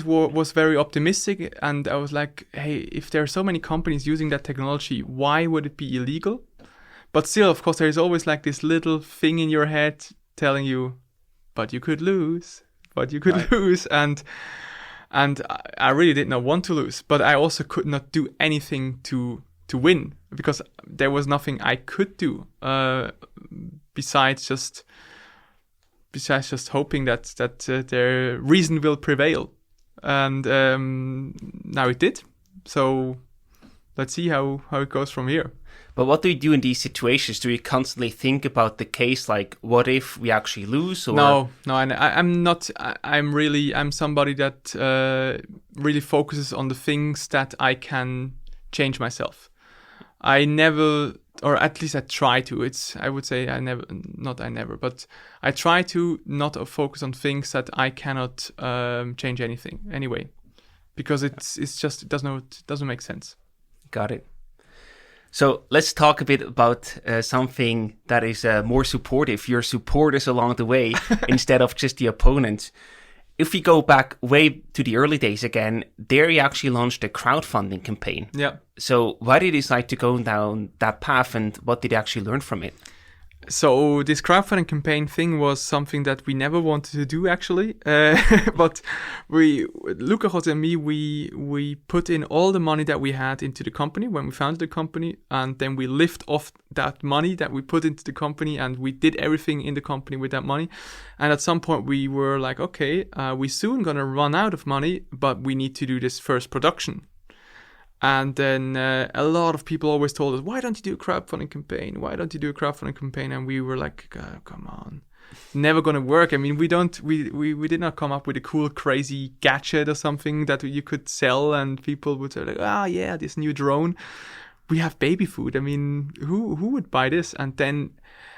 was very optimistic, and I was like, hey, if there are so many companies using that technology, why would it be illegal? But still, of course, there is always like this little thing in your head telling you, but you could lose, lose. And I really did not want to lose, but I also could not do anything to win because there was nothing I could do besides just hoping that their reason will prevail. And now it did. So let's see how it goes from here. But what do you do in these situations? Do you constantly think about the case, like what if we actually lose? Or? No, I'm not. I'm somebody that really focuses on the things that I can change myself. I never or at least I try to. I would say but I try to not focus on things that I cannot change anything anyway, because it doesn't make sense. Got it. So let's talk a bit about something that is more supportive, your supporters along the way instead of just the opponents. If we go back way to the early days again, there you actually launched a crowdfunding campaign. Yeah. So why did you decide to go down that path, and what did you actually learn from it? So this crowdfunding campaign thing was something that we never wanted to do, actually. But Luca, Jose, and me, we put in all the money that we had into the company when we founded the company, and then we lived off that money that we put into the company, and we did everything in the company with that money. And at some point we were like, okay, we're soon gonna run out of money, but we need to do this first production. And then a lot of people always told us, why don't you do a crowdfunding campaign? Why don't you do a crowdfunding campaign? And we were like, come on, never going to work. I mean, we did not come up with a cool, crazy gadget or something that you could sell and people would say like, yeah, this new drone. We have baby food. I mean, who would buy this? And then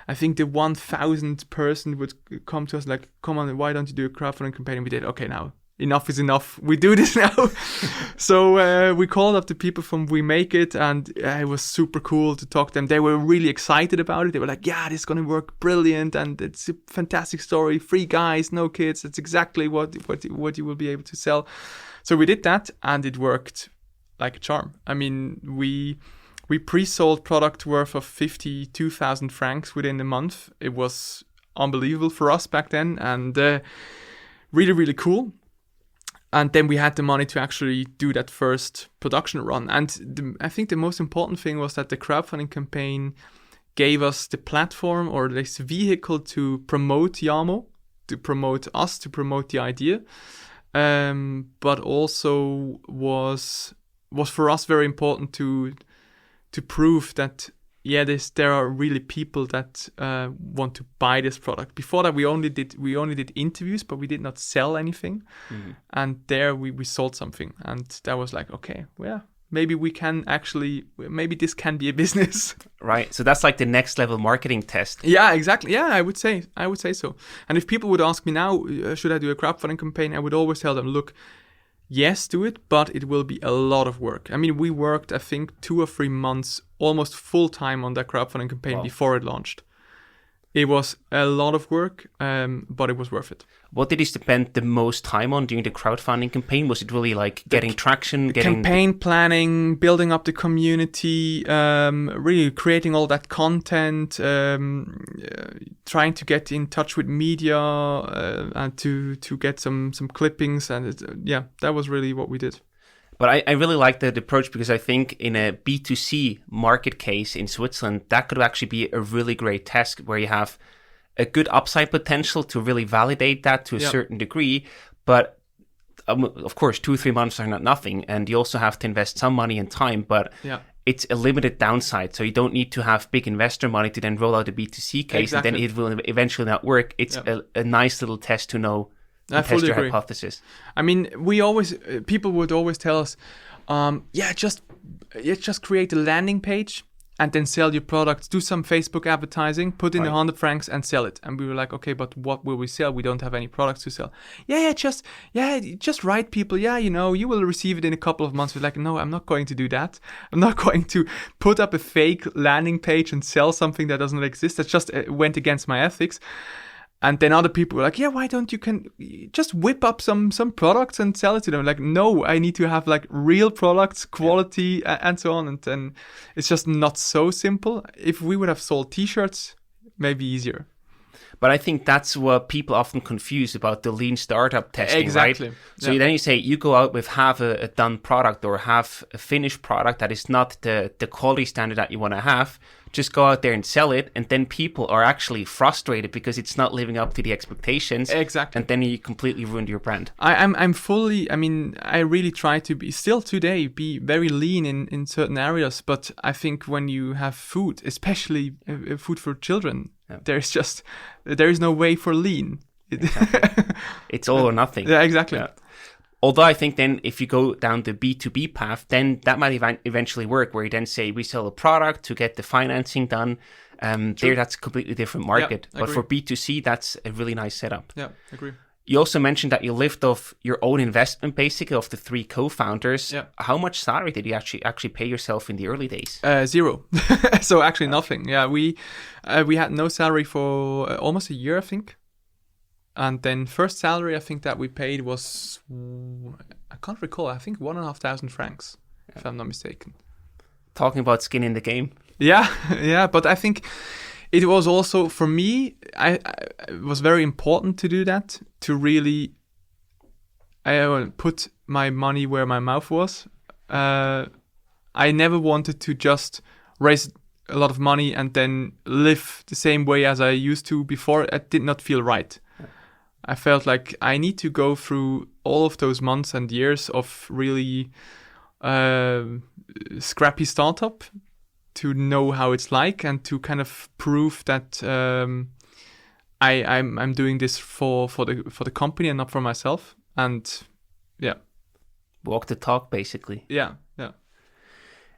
I think the 1,000th person would come to us like, come on, why don't you do a crowdfunding campaign? And we did, okay, now. Enough is enough. We do this now. So we called up the people from We Make It, and it was super cool to talk to them. They were really excited about it. They were like, yeah, this is going to work brilliant, and it's a fantastic story. 3 guys, no kids. That's exactly what you will be able to sell. So we did that, and it worked like a charm. I mean, we pre-sold product worth of 52,000 francs within a month. It was unbelievable for us back then, and really, really cool. And then we had the money to actually do that first production run. And I think the most important thing was that the crowdfunding campaign gave us the platform or this vehicle to promote Yamo, to promote us, to promote the idea. But also was for us very important to prove that there are really people that want to buy this product. Before that, we only did interviews, but we did not sell anything. Mm-hmm. And there we sold something, and that was like, okay, well, maybe this can be a business. Right. So that's like the next level marketing test. Yeah, exactly. Yeah, I would say so. And if people would ask me now, should I do a crowdfunding campaign? I would always tell them, look, yes, do it, but it will be a lot of work. I mean, we worked, I think, 2 or 3 months almost full time on that crowdfunding campaign before it launched. It was a lot of work, but it was worth it. What did you spend the most time on during the crowdfunding campaign? Was it really like getting traction? Campaign planning, building up the community, really creating all that content, trying to get in touch with media and to get some clippings. And that was really what we did. But I really like that approach, because I think in a B2C market case in Switzerland, that could actually be a really great test where you have a good upside potential to really validate that to a certain degree. But of course, 2-3 months are not nothing. And you also have to invest some money and time, but it's a limited downside. So you don't need to have big investor money to then roll out a B2C case. Exactly. And then it will eventually not work. It's a nice little test to know. I fully agree. Hypothesis. I mean, people would always tell us, just create a landing page and then sell your products. Do some Facebook advertising, put in 100 francs and sell it. And we were like, okay, but what will we sell? We don't have any products to sell. Just write people. You will receive it in a couple of months. We're like, no, I'm not going to do that. I'm not going to put up a fake landing page and sell something that doesn't exist. That just went against my ethics. And then other people were like, why don't you just whip up some products and sell it to them? Like, no, I need to have like real products, quality, and so on. And then it's just not so simple. If we would have sold T-shirts, maybe easier. But I think that's what people often confuse about the lean startup testing, exactly. Right? So then you say you go out with half a done product or half a finished product that is not the quality standard that you want to have. Just go out there and sell it, and then people are actually frustrated because it's not living up to the expectations. Exactly. And then you completely ruined your brand. I really try to be very lean in certain areas, but I think when you have food, especially food for children, there is no way for lean. Exactly. It's all or nothing. Yeah, exactly. Yeah. Although I think then if you go down the B2B path, then that might eventually work, where you then say we sell a product to get the financing done. There, that's a completely different market. Yeah, but for B2C, that's a really nice setup. Yeah, agree. You also mentioned that you lived off your own investment, basically, of the 3 co-founders. Yeah. How much salary did you actually pay yourself in the early days? 0. So actually nothing. Yeah, we had no salary for almost a year, I think. And then first salary I think that we paid was, I can't recall, I think 1,500 francs, if I'm not mistaken. Talking about skin in the game. Yeah, but I think it was also, for me, it was very important to do that, to really put my money where my mouth was. I never wanted to just raise a lot of money and then live the same way as I used to before. It did not feel right. I felt like I need to go through all of those months and years of really scrappy startup to know how it's like and to kind of prove that I'm doing this for the company and not for myself. And yeah, walk the talk, basically. Yeah.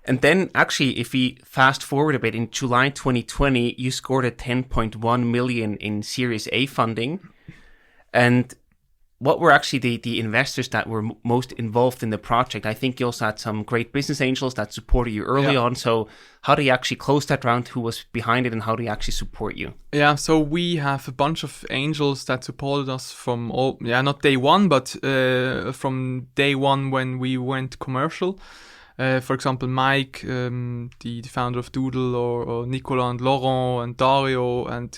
And then actually, if we fast forward a bit, in July 2020, you scored a 10.1 million in Series A funding. And what were actually the investors that were most involved in the project? I think you also had some great business angels that supported you early on. So how do you actually close that round? Who was behind it and how do you actually support you? Yeah, so we have a bunch of angels that supported us from not day one, but from day one when we went commercial. For example, Mike, the founder of Doodle, or Nicolas and Laurent and Dario, and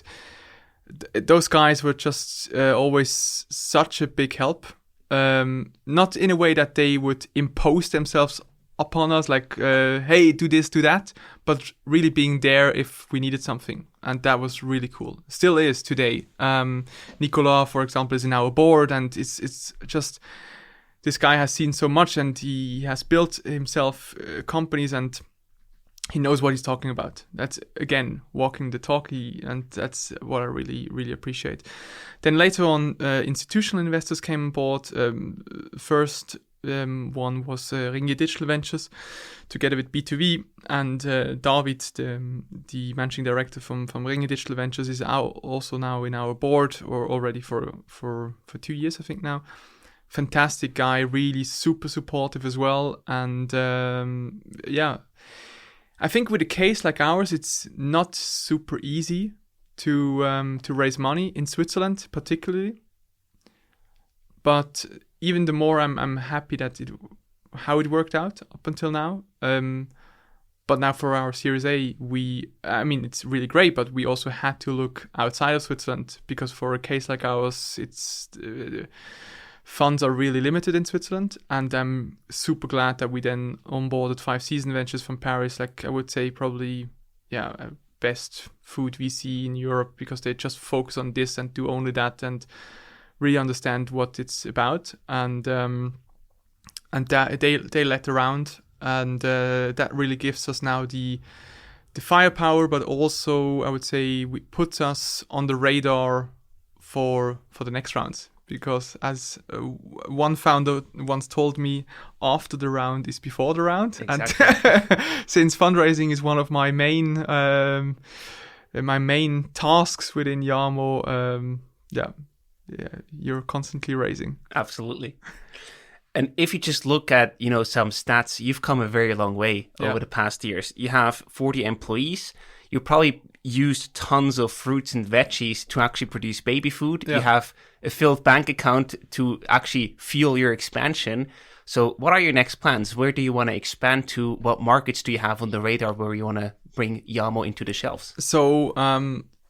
those guys were just always such a big help. Not in a way that they would impose themselves upon us, like, hey, do this, do that, but really being there if we needed something. And that was really cool. Still is today. Nicolas, for example, is in our board, and it's just, this guy has seen so much and he has built himself companies, and he knows what he's talking about. That's, again, walking the talk, and that's what I really, really appreciate. Then later on, institutional investors came on board. First one was Ringier Digital Ventures, together with B2V, and David, the managing director from Ringier Digital Ventures, is also now in our board, or already for 2 years, I think now. Fantastic guy, really super supportive as well, and I think with a case like ours, it's not super easy to raise money in Switzerland, particularly. But even the more, I'm happy that how it worked out up until now. But now for our Series A, it's really great, but we also had to look outside of Switzerland, because for a case like ours, it's funds are really limited in Switzerland, and I'm super glad that we then onboarded 5 Seasons Ventures from Paris. Like, I would say probably, best food VC in Europe, because they just focus on this and do only that and really understand what it's about. And that they led around, and that really gives us now the firepower, but also I would say it puts us on the radar for the next rounds. Because as one founder once told me, after the round is before the round. Exactly. And since fundraising is one of my main tasks within Yamo, you're constantly raising. Absolutely. And if you just look at, some stats, you've come a very long way over the past years. You have 40 employees. You probably used tons of fruits and veggies to actually produce baby food. Yeah. You have a filled bank account to actually fuel your expansion. So what are your next plans? Where do you want to expand to? What markets do you have on the radar where you want to bring Yamo into the shelves? So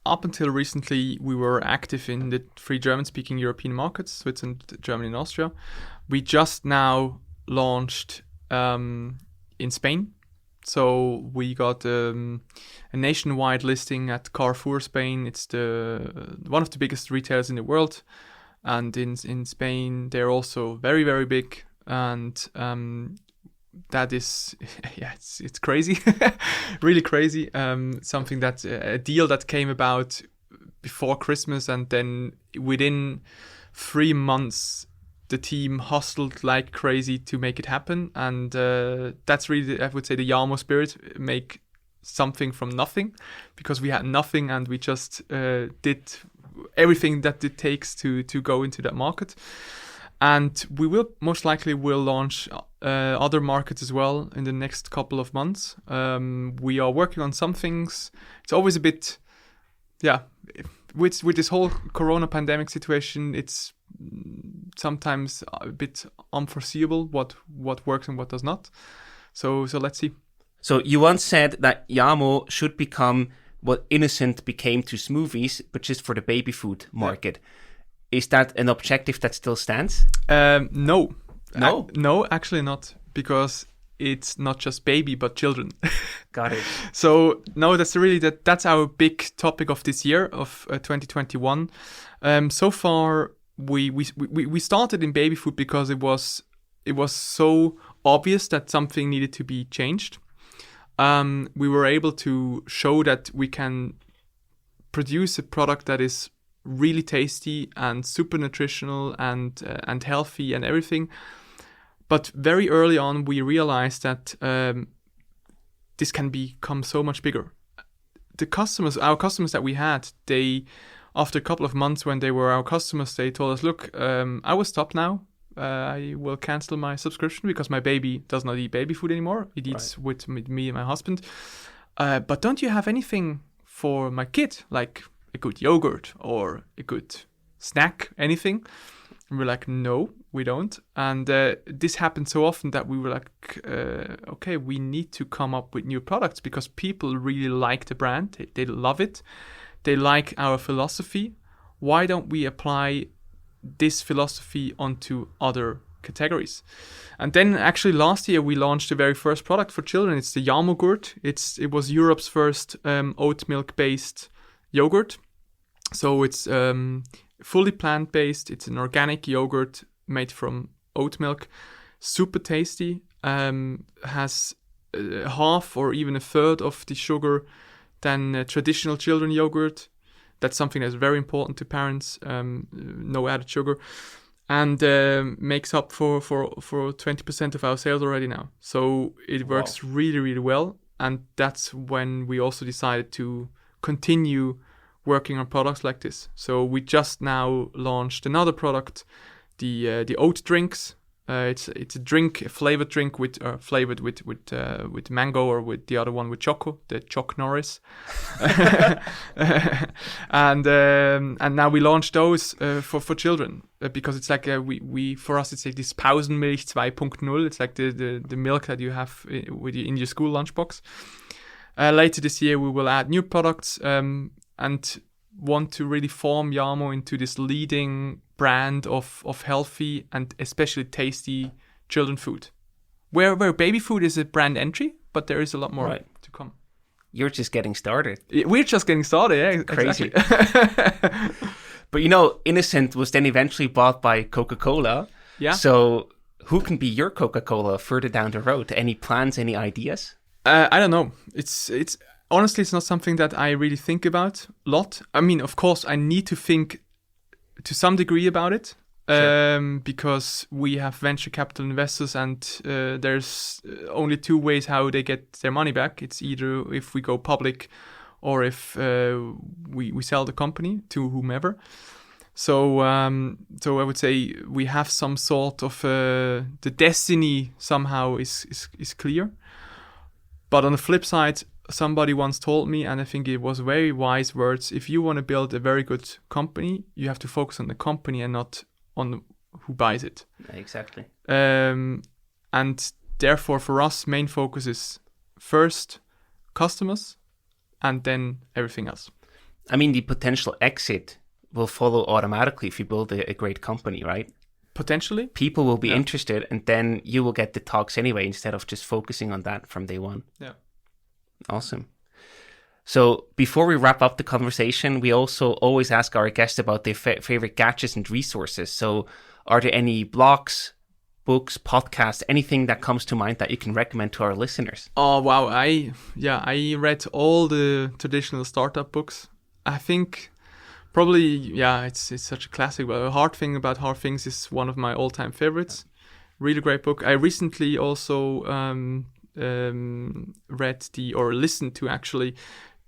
up until recently, we were active in the 3 German-speaking European markets, Switzerland, Germany, and Austria. We just now launched in Spain. So we got a nationwide listing at Carrefour Spain. It's one of the biggest retailers in the world. And in Spain, they're also very, very big. And that is, it's crazy, really crazy. Something that, a deal that came about before Christmas, and then within 3 months, the team hustled like crazy to make it happen, and that's really, I would say, the Yamo spirit, make something from nothing, because we had nothing and we just did everything that it takes to go into that market. And we will most likely launch other markets as well in the next couple of months. We are working on some things. It's always a bit, with this whole Corona pandemic situation, it's sometimes a bit unforeseeable what works and what does not. So let's see. So you once said that Yamo should become what Innocent became to smoothies, but just for the baby food market. Yeah. Is that an objective that still stands? No. No? Actually not, because it's not just baby, but children. Got it. So no, that's our big topic of this year, of 2021. So far, we started in baby food because it was so obvious that something needed to be changed. We were able to show that we can produce a product that is really tasty and super nutritional and healthy and everything. But very early on, we realized that this can become so much bigger. Our customers that we had, after a couple of months when they were our customers, they told us, look, I will stop now. I will cancel my subscription because my baby does not eat baby food anymore. It eats with me and my husband. But don't you have anything for my kid, like a good yogurt or a good snack, anything? And we're like, no, we don't. And this happened so often that we were like, okay, we need to come up with new products because people really like the brand. They love it. They like our philosophy. Why don't we apply this philosophy onto other categories? And then actually last year we launched the very first product for children. It's the Yogurt. It was Europe's first oat milk based yogurt. So it's fully plant based. It's an organic yogurt made from oat milk, super tasty. Has half or even a third of the sugar than traditional children yogurt. That's something that's very important to parents. No added sugar, and makes up for 20% of our sales already now. So it works really, really well. And that's when we also decided to continue working on products like this. So we just now launched another product, the oat drinks. It's a drink, a flavored drink flavored with mango, or with the other one with choco, the Choc Norris. and now we launched those for children because it's like we for us it's like this Pausenmilch 2.0. It's like the milk that you have in your school lunchbox. Later this year we will add new products and want to really form Yamo into this leading brand of healthy and especially tasty children food. Where baby food is a brand entry, but there is a lot more to come. You're just getting started. We're just getting started, yeah. Crazy. Exactly. But Innocent was then eventually bought by Coca-Cola. Yeah. So who can be your Coca-Cola further down the road? Any plans, any ideas? I don't know. It's honestly, it's not something that I really think about a lot. I mean, of course, I need to think to some degree about it, because we have venture capital investors, and there's only two ways how they get their money back. It's either if we go public or if we sell the company to whomever. So I would say we have some sort of the destiny somehow is clear. But on the flip side, somebody once told me, and I think it was very wise words, if you want to build a very good company, you have to focus on the company and not on who buys it. Exactly. And therefore, for us, main focus is first customers and then everything else. I mean, the potential exit will follow automatically if you build a great company, right? Potentially. People will be interested, and then you will get the talks anyway instead of just focusing on that from day one. Yeah. Awesome. So before we wrap up the conversation, we also always ask our guests about their favorite gadgets and resources. So are there any blogs, books, podcasts, anything that comes to mind that you can recommend to our listeners? Oh, wow. I read all the traditional startup books. I think Probably, yeah, it's such a classic. But A Hard Thing About Hard Things is one of my all-time favorites. Really great book. I recently also listened to actually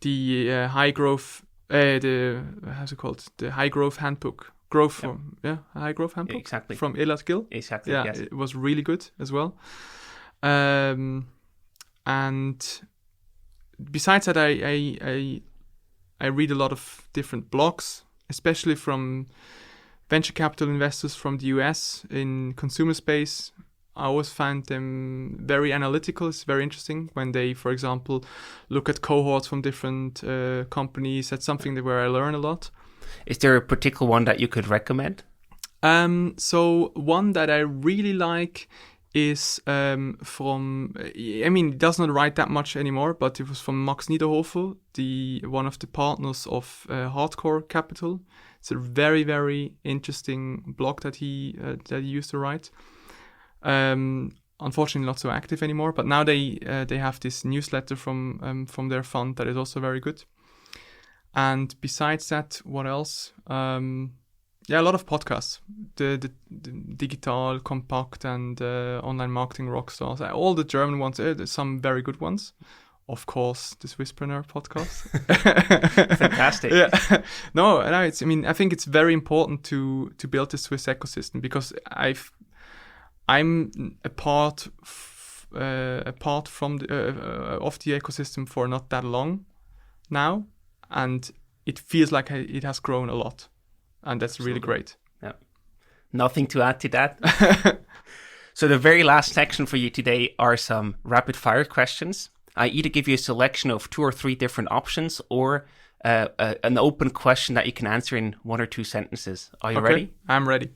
the high growth, how's it called? The High Growth Handbook. High Growth Handbook. Exactly. From Elad Gil. Exactly. Yeah, yes. it was really good as well. And besides that, I read a lot of different blogs, especially from venture capital investors from the US in consumer space. I always find them very analytical. It's very interesting when they, for example, look at cohorts from different companies. That's something where I learn a lot. Is there a particular one that you could recommend? So one that I really like is it does not write that much anymore, but it was from Max Niederhofer, one of the partners of Hardcore Capital. It's a very, very interesting blog that he used to write. Unfortunately, not so active anymore. But now they have this newsletter from their fund that is also very good. And besides that, what else? A lot of podcasts. The Digital, Compact, and Online Marketing Rockstars. All the German ones. There's some very good ones. Of course, the Swisspreneur podcast. Fantastic. Yeah. No. I think it's very important to build the Swiss ecosystem because I'm a part from of the ecosystem for not that long now, and it feels like it has grown a lot, and that's really great. Yeah. Nothing to add to that. So the very last section for you today are some rapid fire questions. I either give you a selection of 2 or 3 different options, or an open question that you can answer in 1 or 2 sentences. Are you ready? I'm ready.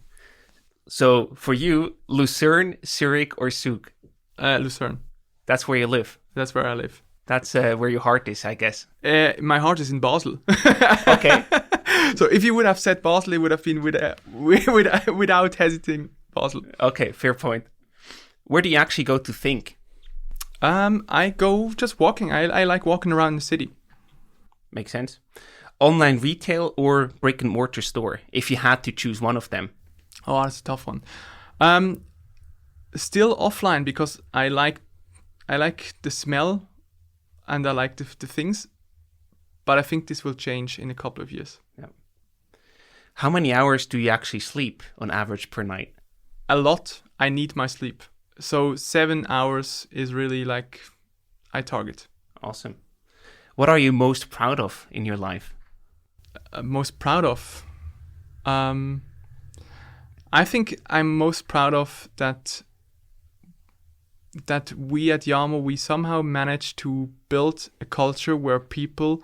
So for you, Lucerne, Zurich, or Zug? Lucerne. That's where you live. That's where I live. That's where your heart is, I guess. My heart is in Basel. Okay. So if you would have said Basel, it would have been without hesitating Basel. Okay, fair point. Where do you actually go to think? I go just walking. I like walking around the city. Makes sense. Online retail or brick and mortar store, if you had to choose one of them? Oh, that's a tough one. Still offline because I like the smell and I like the things, but I think this will change in a couple of years. Yeah. How many hours do you actually sleep on average per night? A lot. I need my sleep. So 7 hours is really like I target. Awesome. What are you most proud of in your life? Most proud of? I think I'm most proud of that we at Yamo, we somehow managed to build a culture where people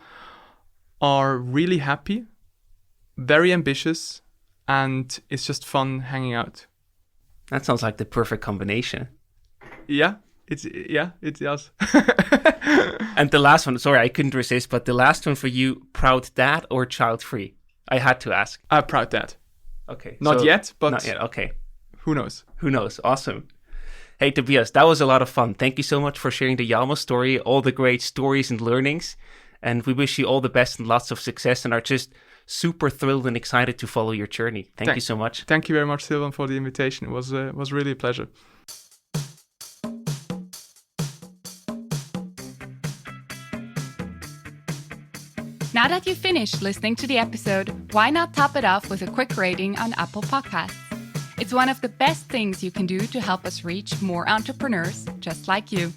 are really happy, very ambitious, and it's just fun hanging out. That sounds like the perfect combination. Yeah, it does. And the last one, sorry, I couldn't resist, but the last one for you, proud dad or child-free? I had to ask. Proud dad. Okay. Not yet, but... Not yet, okay. Who knows? Who knows? Awesome. Hey, Tobias, that was a lot of fun. Thank you so much for sharing the Yamo story, all the great stories and learnings. And we wish you all the best and lots of success and are just super thrilled and excited to follow your journey. Thank you so much. Thank you very much, Silvan, for the invitation. It was really a pleasure. Now that you've finished listening to the episode, why not top it off with a quick rating on Apple Podcasts? It's one of the best things you can do to help us reach more entrepreneurs just like you.